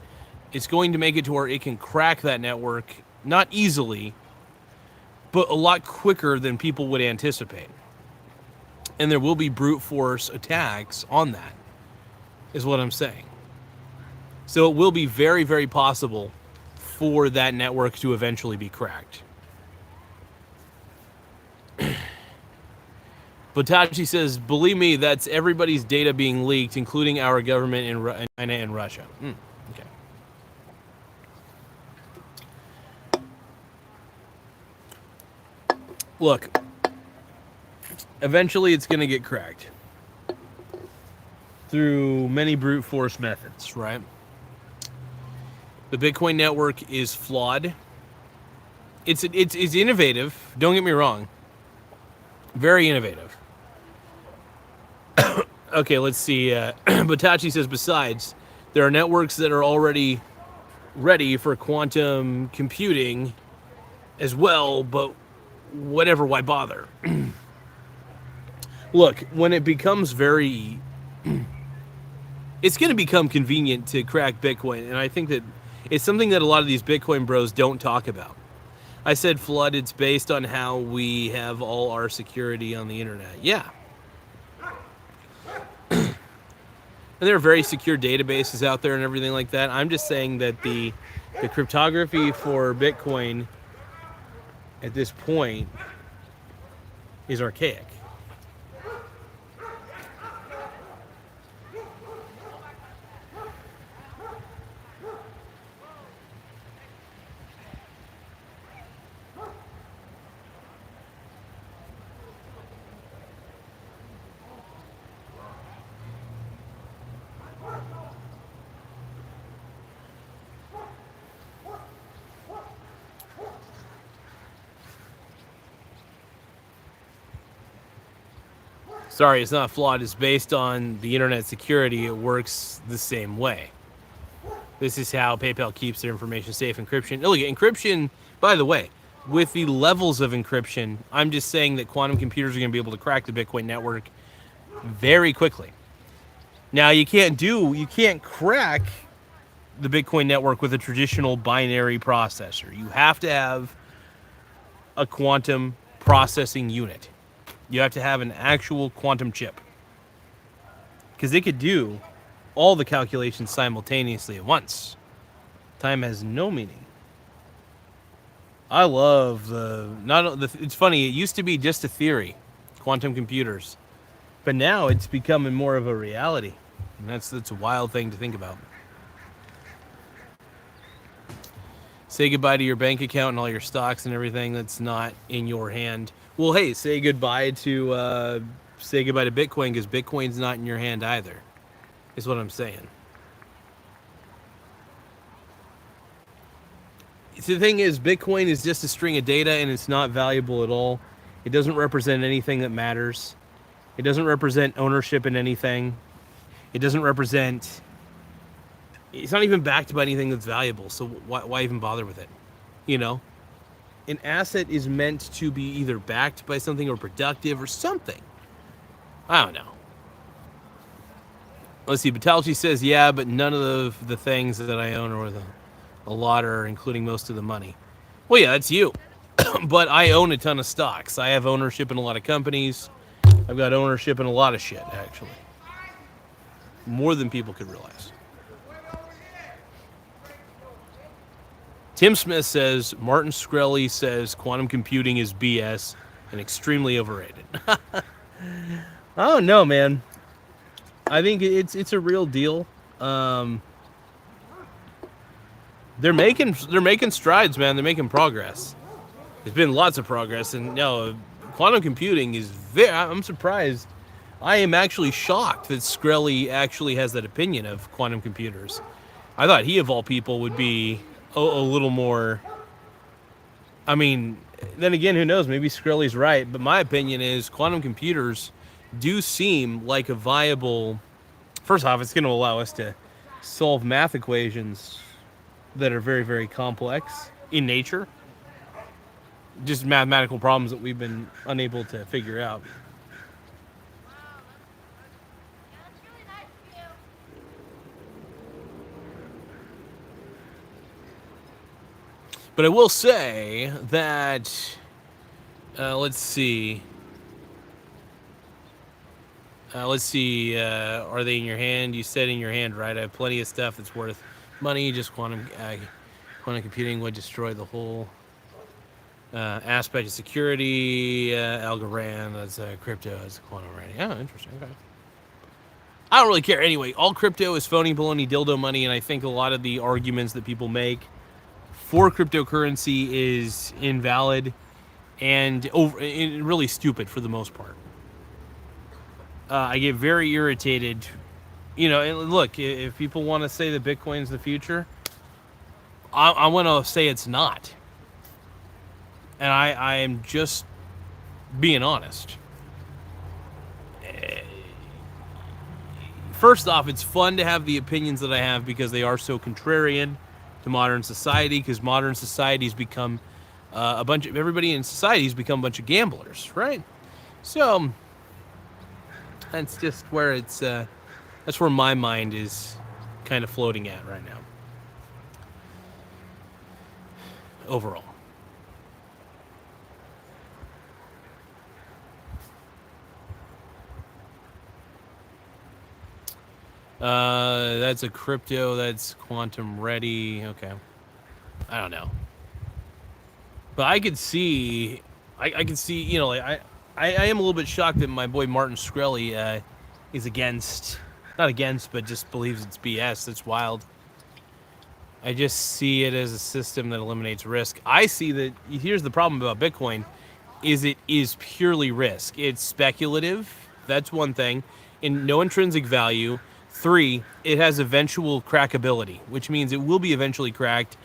it's going to make it to where it can crack that network, not easily, but a lot quicker than people would anticipate. And there will be brute force attacks on that, is what I'm saying. So it will be very, very possible for that network to eventually be cracked. Botachi says, believe me, that's everybody's data being leaked, including our government in China and Russia. Okay. Look, eventually it's going to get cracked through many brute force methods, right? The Bitcoin network is flawed. It's innovative, don't get me wrong. Very innovative. Okay, let's see. Batachi says, besides, there are networks that are already ready for quantum computing as well, but whatever, why bother? Look, when it becomes very... It's going to become convenient to crack Bitcoin, and I think that it's something that a lot of these Bitcoin bros don't talk about. I said flood, it's based on how we have all our security on the internet. Yeah. And there are very secure databases out there and everything like that. I'm just saying that the cryptography for Bitcoin at this point is archaic. Sorry, it's not flawed. It's based on the internet security. It works the same way. This is how PayPal keeps their information safe. Encryption. Look, encryption, by the way, with the levels of encryption, I'm just saying that quantum computers are going to be able to crack the Bitcoin network very quickly. Now, you can't crack the Bitcoin network with a traditional binary processor. You have to have a quantum processing unit. You have to have an actual quantum chip. Because it could do all the calculations simultaneously at once. Time has no meaning. I love it's funny, it used to be just a theory, quantum computers. But now it's becoming more of a reality. And that's a wild thing to think about. Say goodbye to your bank account and all your stocks and everything that's not in your hand. Well, hey, say goodbye to Bitcoin, because Bitcoin's not in your hand either, is what I'm saying. The thing is, Bitcoin is just a string of data, and it's not valuable at all. It doesn't represent anything that matters. It doesn't represent ownership in anything. It doesn't represent... It's not even backed by anything that's valuable, so why even bother with it? You know? An asset is meant to be either backed by something or productive or something. I don't know. Let's see, Batalchi says, yeah, but none of the things that I own or a lot are including most of the money. Well, yeah, that's you. But I own a ton of stocks. I have ownership in a lot of companies. I've got ownership in a lot of shit, actually. More than people could realize. Tim Smith says, Martin Shkreli says quantum computing is BS and extremely overrated. I don't know, man. I think it's a real deal. They're making strides, man. They're making progress. There's been lots of progress, and quantum computing is I'm surprised. I am actually shocked that Shkreli actually has that opinion of quantum computers. I thought he, of all people, would be a little more... I mean, then again, who knows? Maybe Shkreli's right, but my opinion is quantum computers do seem like a viable... First off, it's going to allow us to solve math equations that are very, very complex in nature. Just mathematical problems that we've been unable to figure out. But I will say that, let's see. Are they in your hand? You said in your hand, right? I have plenty of stuff that's worth money. Just quantum computing would destroy the whole aspect of security. Algorand, that's crypto, that's quantum writing. Oh, interesting. Okay. I don't really care. Anyway, all crypto is phony, baloney, dildo money, and I think a lot of the arguments that people make for cryptocurrency is invalid and really stupid for the most part. I get very irritated. And look, if people want to say that Bitcoin's the future, I want to say it's not. And I am just being honest. first off, it's fun to have the opinions that I have because they are so contrarian to modern society. Because modern society's become everybody in society has become a bunch of gamblers, right? So that's just where that's where my mind is kind of floating at right now. Overall. That's a crypto. That's quantum ready. Okay. I don't know. But I could see, I can see, like I am a little bit shocked that my boy Martin Shkreli is not against, but just believes it's BS. That's wild. I just see it as a system that eliminates risk. I see that, here's the problem about Bitcoin, is it is purely risk. It's speculative. That's one thing. And no intrinsic value. 3, it has eventual crackability, which means it will be eventually cracked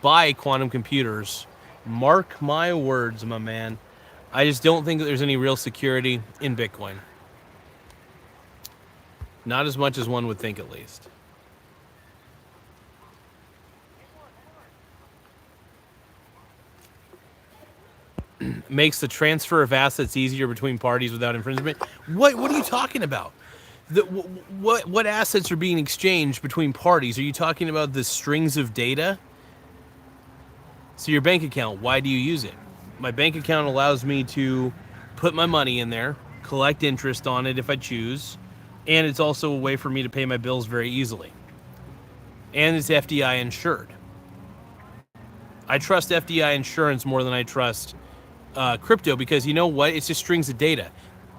by quantum computers. Mark my words, my man. I just don't think that there's any real security in Bitcoin. Not as much as one would think, at least. Makes the transfer of assets easier between parties without infringement. What are you talking about? What assets are being exchanged between parties? Are you talking about the strings of data? So your bank account, why do you use it? My bank account allows me to put my money in there, collect interest on it if I choose, and it's also a way for me to pay my bills very easily. And it's FDI insured. I trust FDI insurance more than I trust crypto, because you know what? It's just strings of data.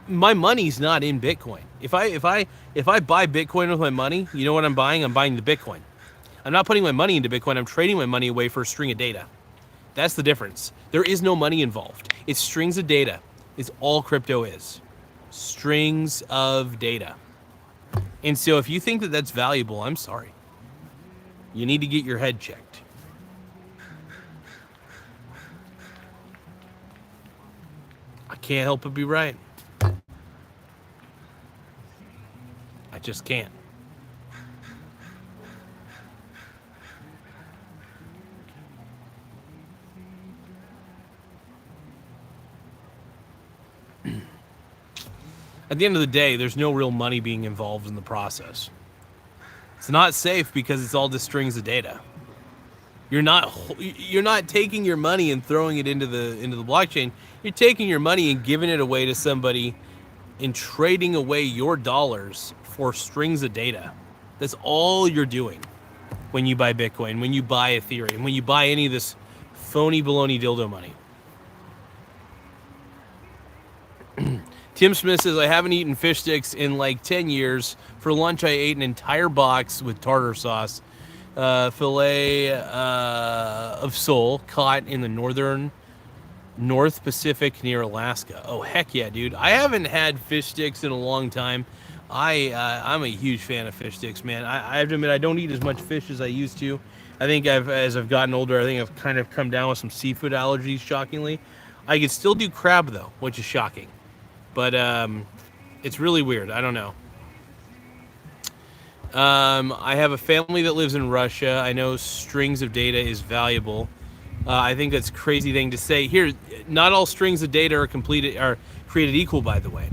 My money's not in Bitcoin. If I buy Bitcoin with my money, you know what I'm buying? I'm buying the Bitcoin. I'm not putting my money into Bitcoin. I'm trading my money away for a string of data. That's the difference. There is no money involved. It's strings of data. It's all crypto is. Strings of data. And so if you think that that's valuable, I'm sorry. You need to get your head checked. I can't help but be right. I just can't. At the end of the day, there's no real money being involved in the process. It's not safe because it's all just strings of data. You're not taking your money and throwing it into the blockchain. You're taking your money and giving it away to somebody and trading away your dollars for strings of data. That's all you're doing when you buy Bitcoin, when you buy Ethereum, when you buy any of this phony baloney dildo money. Tim Smith says, I haven't eaten fish sticks in like 10 years. For lunch, I ate an entire box with tartar sauce. Filet of sole caught in the North Pacific near Alaska. Oh, heck yeah, dude. I haven't had fish sticks in a long time. I'm a huge fan of fish sticks, man. I have to admit, I don't eat as much fish as I used to. I think as I've gotten older, I think I've kind of come down with some seafood allergies, shockingly. I can still do crab, though, which is shocking. But it's really weird. I don't know. I have a family that lives in Russia. I know strings of data is valuable. I think that's a crazy thing to say. Here, not all strings of data are created equal, by the way.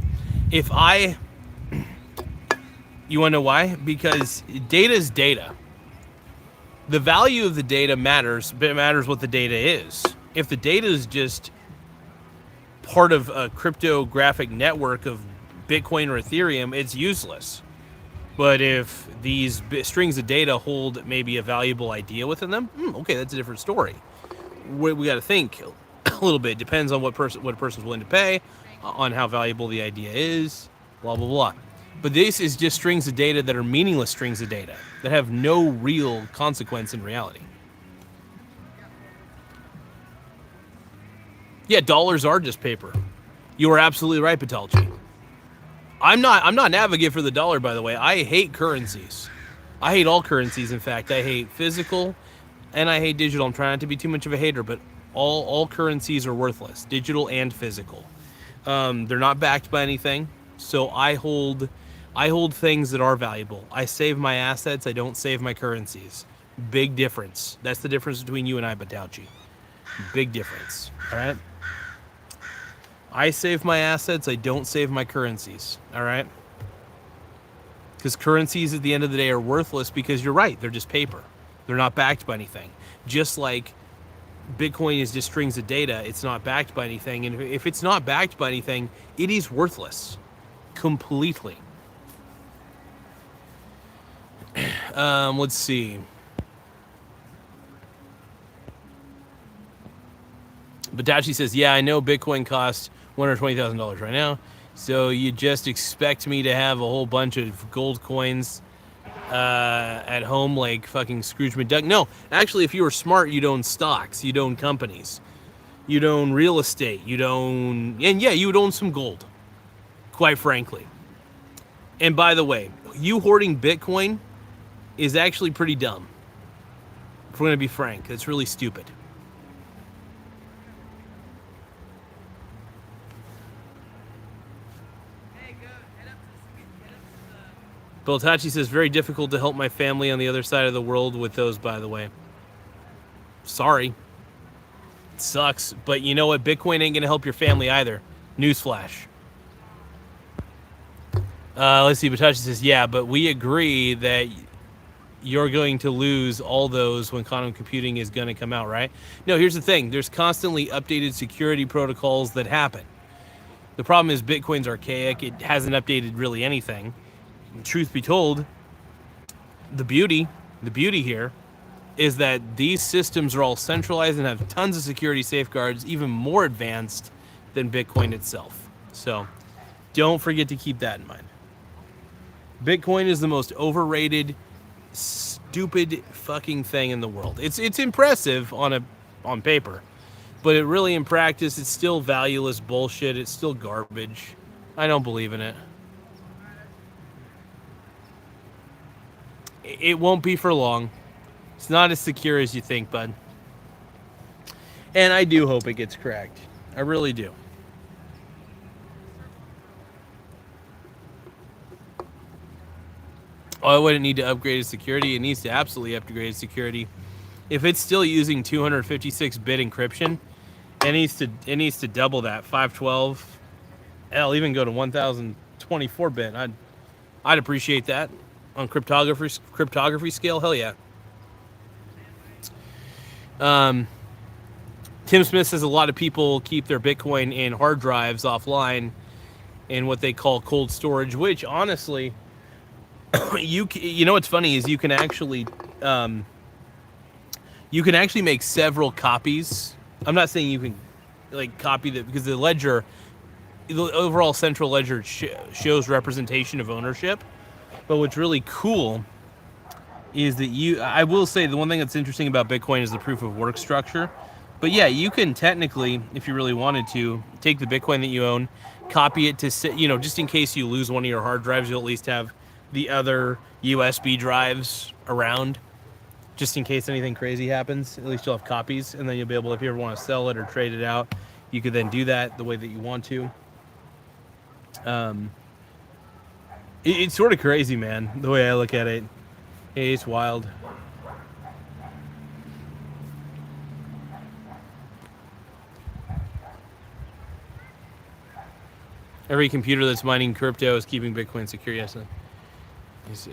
You want to know why? Because data is data. The value of the data matters, but it matters what the data is. If the data is just part of a cryptographic network of Bitcoin or Ethereum, it's useless. But if these strings of data hold maybe a valuable idea within them, okay, that's a different story. We got to think a little bit. Depends on what a person's willing to pay, on how valuable the idea is, blah, blah, blah. But this is just strings of data that are meaningless strings of data that have no real consequence in reality. Yeah, dollars are just paper. You are absolutely right, Patalchi. I'm not an advocate for the dollar, by the way. I hate currencies. I hate all currencies, in fact. I hate physical and I hate digital. I'm trying not to be too much of a hater, but all currencies are worthless, digital and physical. They're not backed by anything. So I hold I hold things that are valuable. I save my assets. I don't save my currencies. Big difference. That's the difference between you and I, Batauchi. Big difference. All right? I save my assets. I don't save my currencies. All right? Because currencies at the end of the day are worthless because you're right. They're just paper. They're not backed by anything. Just like Bitcoin is just strings of data. It's not backed by anything. And if it's not backed by anything, it is worthless. Completely. Let's see. Badachi says, yeah, I know Bitcoin costs $120,000 right now. So you just expect me to have a whole bunch of gold coins at home like fucking Scrooge McDuck? No, actually, if you were smart, you'd own stocks. You'd own companies. You'd own real estate. You'd own... And yeah, you would own some gold. Quite frankly. And by the way, you hoarding Bitcoin is actually pretty dumb. If we're going to be frank, it's really stupid. Beltachi says, very difficult to help my family on the other side of the world with those, by the way. Sorry. It sucks. But you know what? Bitcoin ain't going to help your family either. Newsflash. Let's see. Beltachi says, yeah, but we agree that you're going to lose all those when quantum computing is going to come out, right? No, here's the thing. There's constantly updated security protocols that happen. The problem is Bitcoin's archaic. It hasn't updated really anything. Truth be told, the beauty here is that these systems are all centralized and have tons of security safeguards, even more advanced than Bitcoin itself. So don't forget to keep that in mind. Bitcoin is the most overrated, stupid fucking thing in the world. It's impressive on paper, but it really in practice, it's still valueless bullshit. It's still garbage. I don't believe in it. It won't be for long. It's not as secure as you think, bud. And I do hope it gets cracked. I really do. Oh, I wouldn't need to upgrade its security. It needs to absolutely upgrade its security. If it's still using 256-bit encryption, it needs to double that. 512. Hell, even go to 1024-bit. I'd appreciate that. On cryptography scale, hell yeah. Tim Smith says a lot of people keep their Bitcoin in hard drives offline in what they call cold storage, which honestly, you know what's funny is you can actually make several copies. I'm not saying you can like copy that because the overall central ledger shows representation of ownership. But what's really cool is that I will say the one thing that's interesting about Bitcoin is the proof of work structure. But yeah, you can technically, if you really wanted to, take the Bitcoin that you own, copy it to, just in case you lose one of your hard drives, you'll at least have the other USB drives around, just in case anything crazy happens. At least you'll have copies, and then you'll be able, if you ever want to sell it or trade it out, you could then do that the way that you want to. It's sort of crazy, man, the way I look at it. It's wild. Every computer that's mining crypto is keeping Bitcoin secure. Yes,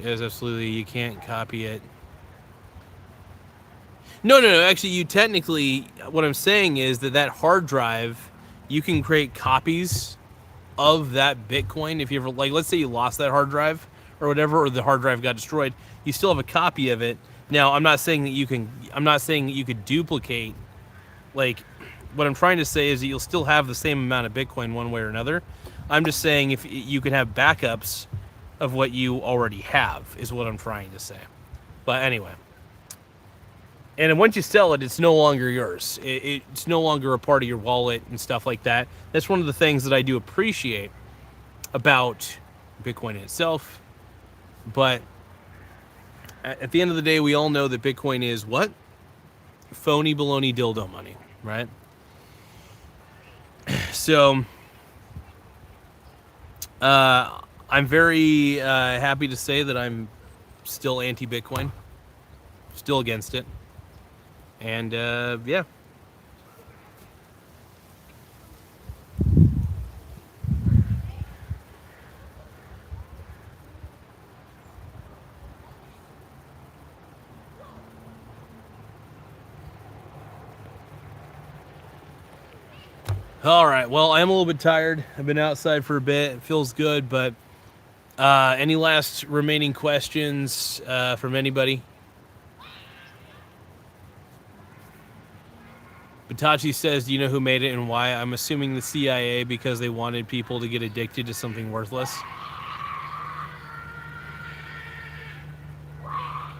absolutely. You can't copy it. No. Actually, you technically, what I'm saying is that hard drive, you can create copies of that Bitcoin. If you ever, like, let's say you lost that hard drive or whatever, or the hard drive got destroyed, you still have a copy of it. Now, I'm not saying that you could duplicate, like, what I'm trying to say is that you'll still have the same amount of Bitcoin one way or another. I'm just saying if you can have backups of what you already have is what I'm trying to say. But anyway. And once you sell it, it's no longer yours. It's no longer a part of your wallet and stuff like that. That's one of the things that I do appreciate about Bitcoin itself. But at the end of the day, we all know that Bitcoin is what? Phony baloney dildo money, right? So, I'm very happy to say that I'm still anti-Bitcoin, still against it, and yeah. All right. Well, I am a little bit tired. I've been outside for a bit. It feels good, but any last remaining questions from anybody? Batachi says, "Do you know who made it and why?" I'm assuming the CIA, because they wanted people to get addicted to something worthless.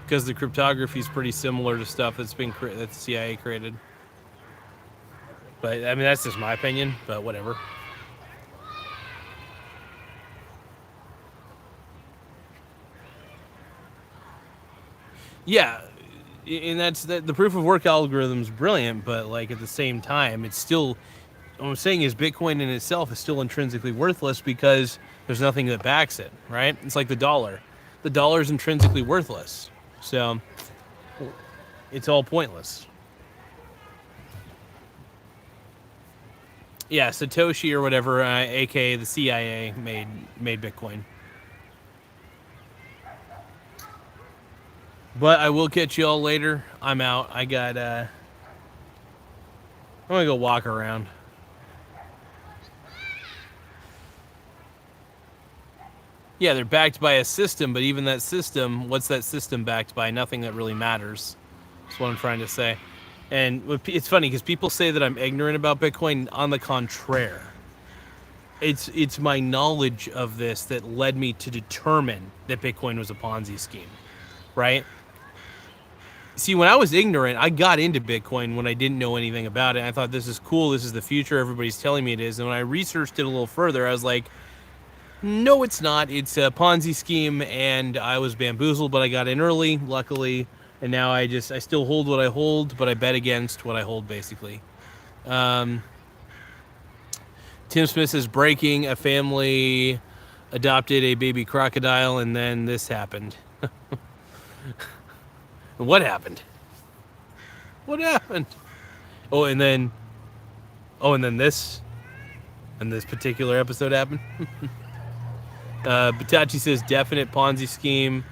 Because the cryptography is pretty similar to stuff that the CIA created. But I mean, that's just my opinion. But whatever. Yeah, and that's the proof of work algorithm is brilliant, but like at the same time, it's still. What I'm saying is Bitcoin in itself is still intrinsically worthless because there's nothing that backs it, right? It's like the dollar. The dollar is intrinsically worthless, so it's all pointless. Yeah, Satoshi or whatever, aka the CIA, made Bitcoin. But I will catch you all later. I'm out. I'm gonna go walk around. Yeah, they're backed by a system, but even that system, what's that system backed by? Nothing that really matters. That's what I'm trying to say. And it's funny because people say that I'm ignorant about Bitcoin. On the contrary, it's my knowledge of this that led me to determine that Bitcoin was a Ponzi scheme, right? See, when I was ignorant, I got into Bitcoin when I didn't know anything about it. I thought this is cool. This is the future. Everybody's telling me it is. And when I researched it a little further, I was like, no, it's not. It's a Ponzi scheme, and I was bamboozled, but I got in early, luckily, and now I still hold what I hold, but I bet against what I hold, basically. Um, Tim Smith says, breaking, a family adopted a baby crocodile, and then this happened. What happened? What happened? Oh, and then this, and this particular episode happened. Batachi says, definite Ponzi scheme.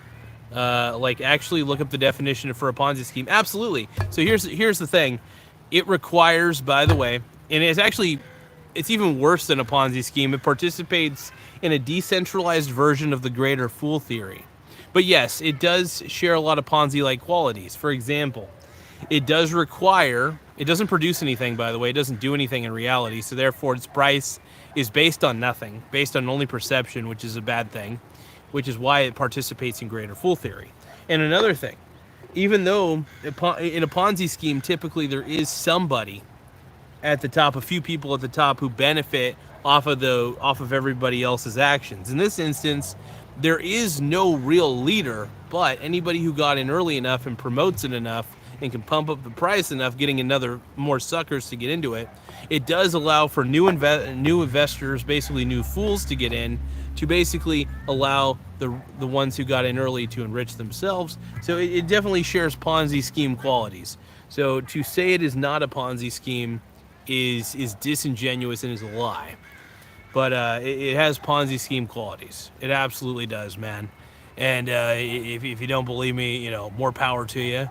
Like, actually look up the definition for a Ponzi scheme. Absolutely. So here's the thing. It requires, by the way, and it's even worse than a Ponzi scheme. It participates in a decentralized version of the greater fool theory. But yes, it does share a lot of Ponzi-like qualities. For example, it doesn't produce anything, by the way. It doesn't do anything in reality. So therefore, its price is based on nothing, based on only perception, which is a bad thing, which is why it participates in greater fool theory. And another thing, even though in a Ponzi scheme, typically there is somebody at the top, a few people at the top who benefit off of everybody else's actions. In this instance, there is no real leader, but anybody who got in early enough and promotes it enough and can pump up the price enough, getting more suckers to get into it. It does allow for new investors, basically new fools, to get in, to basically allow the ones who got in early to enrich themselves. So it definitely shares Ponzi scheme qualities. So to say it is not a Ponzi scheme is disingenuous and is a lie. But it has Ponzi scheme qualities. It absolutely does, man. And if you don't believe me, more power to you.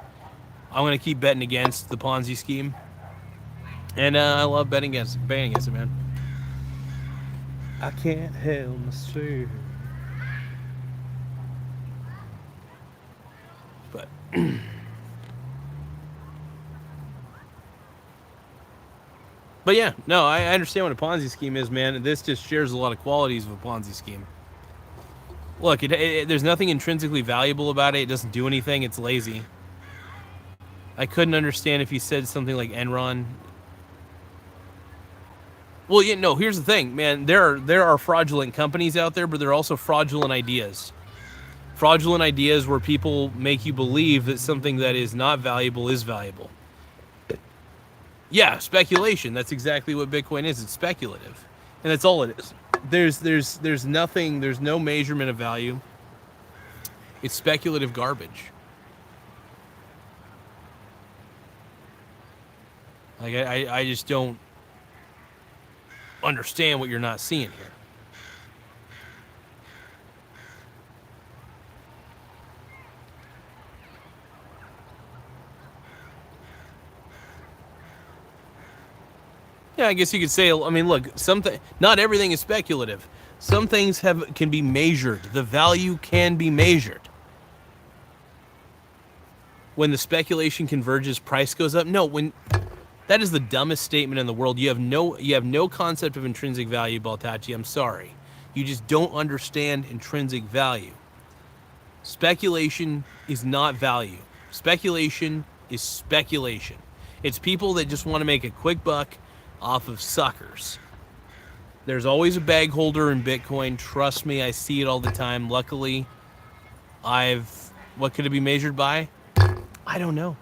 I'm going to keep betting against the Ponzi scheme. And I love betting against it, man. I can't help myself. But but yeah, no, I understand what a Ponzi scheme is, man. This just shares a lot of qualities of a Ponzi scheme. Look, there's nothing intrinsically valuable about it. It doesn't do anything. It's lazy. I couldn't understand if he said something like Enron. Well, no, here's the thing, man. There are fraudulent companies out there, but there are also fraudulent ideas. Fraudulent ideas where people make you believe that something that is not valuable is valuable. Yeah, speculation. That's exactly what Bitcoin is. It's speculative. And that's all it is. There's nothing. There's no measurement of value. It's speculative garbage. Like I just don't understand what you're not seeing here. Yeah, I guess you could say. I mean, look, not everything is speculative. Some things can be measured. The value can be measured. When the speculation converges, price goes up. No, when that is the dumbest statement in the world. You have no concept of intrinsic value, Baltacci. I'm sorry. You just don't understand intrinsic value. Speculation is not value. Speculation is speculation. It's people that just want to make a quick buck off of suckers. There's always a bag holder in Bitcoin. Trust me, I see it all the time. Luckily, what could it be measured by? I don't know.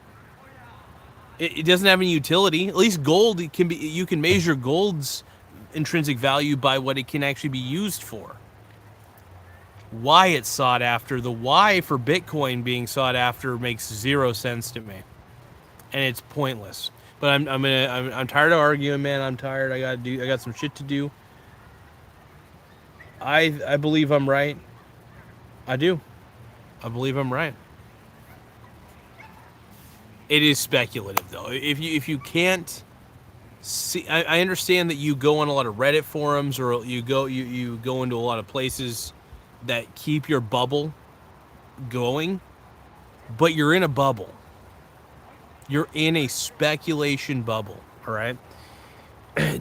It doesn't have any utility. At least gold, you can measure gold's intrinsic value by what it can actually be used for. Why it's sought after, the why for Bitcoin being sought after makes zero sense to me, and it's pointless. But I'm tired of arguing, man. I'm tired. I got some shit to do. I believe I'm right. I do. I believe I'm right. It is speculative, though. If you can't see, I understand that you go on a lot of Reddit forums, or you go into a lot of places that keep your bubble going, but you're in a bubble. You're in a speculation bubble, all right?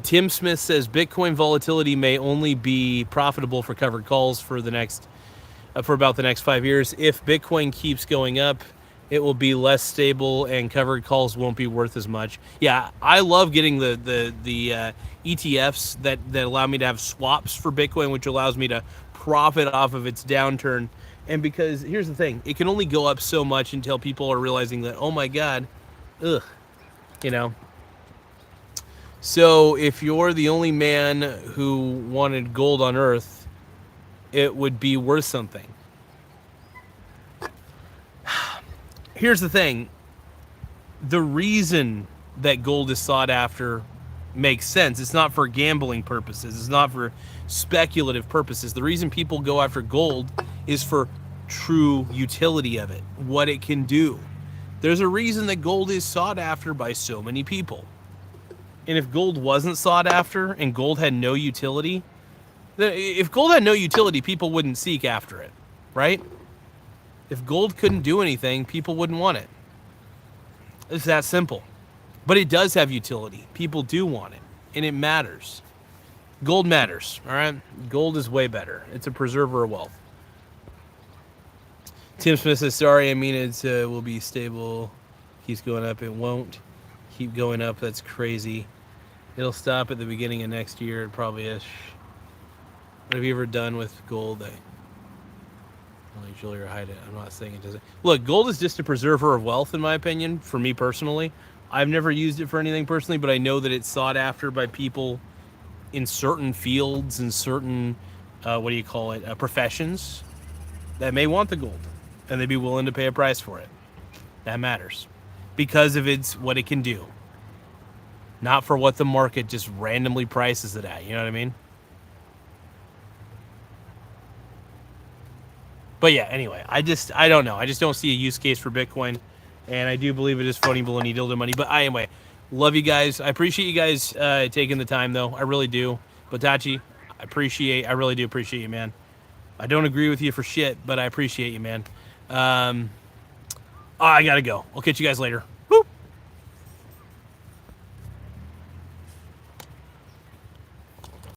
Tim Smith says Bitcoin volatility may only be profitable for covered calls for about the next 5 years. If Bitcoin keeps going up, it will be less stable and covered calls won't be worth as much. Yeah, I love getting the ETFs that allow me to have swaps for Bitcoin, which allows me to profit off of its downturn. And because here's the thing, it can only go up so much until people are realizing that, oh my God, ugh, you know. So if you're the only man who wanted gold on Earth, it would be worth something. Here's the thing. The reason that gold is sought after makes sense. It's not for gambling purposes. It's not for speculative purposes. The reason people go after gold is for true utility of it, what it can do. There's a reason that gold is sought after by so many people. And if gold wasn't sought after and gold had no utility, if gold had no utility, people wouldn't seek after it, right? If gold couldn't do anything, people wouldn't want it. It's that simple. But it does have utility. People do want it, and it matters. Gold matters, all right? Gold is way better. It's a preserver of wealth. Tim Smith says, sorry, I mean it will be stable. Keeps going up. It won't keep going up. That's crazy. It'll stop at the beginning of next year. It probably is. What have you ever done with gold? I don't usually hide it. I'm not saying it doesn't. Look, gold is just a preserver of wealth, in my opinion, for me personally. I've never used it for anything personally, but I know that it's sought after by people in certain fields and certain, professions that may want the gold, and they'd be willing to pay a price for it. That matters because of what it can do, not for what the market just randomly prices it at. You know what I mean? But yeah, anyway, I don't know. I just don't see a use case for Bitcoin, and I do believe it is phony baloney dildo money. But anyway, love you guys. I appreciate you guys taking the time, though. I really do. Batachi, I really do appreciate you, man. I don't agree with you for shit, but I appreciate you, man. I gotta go. I'll catch you guys later.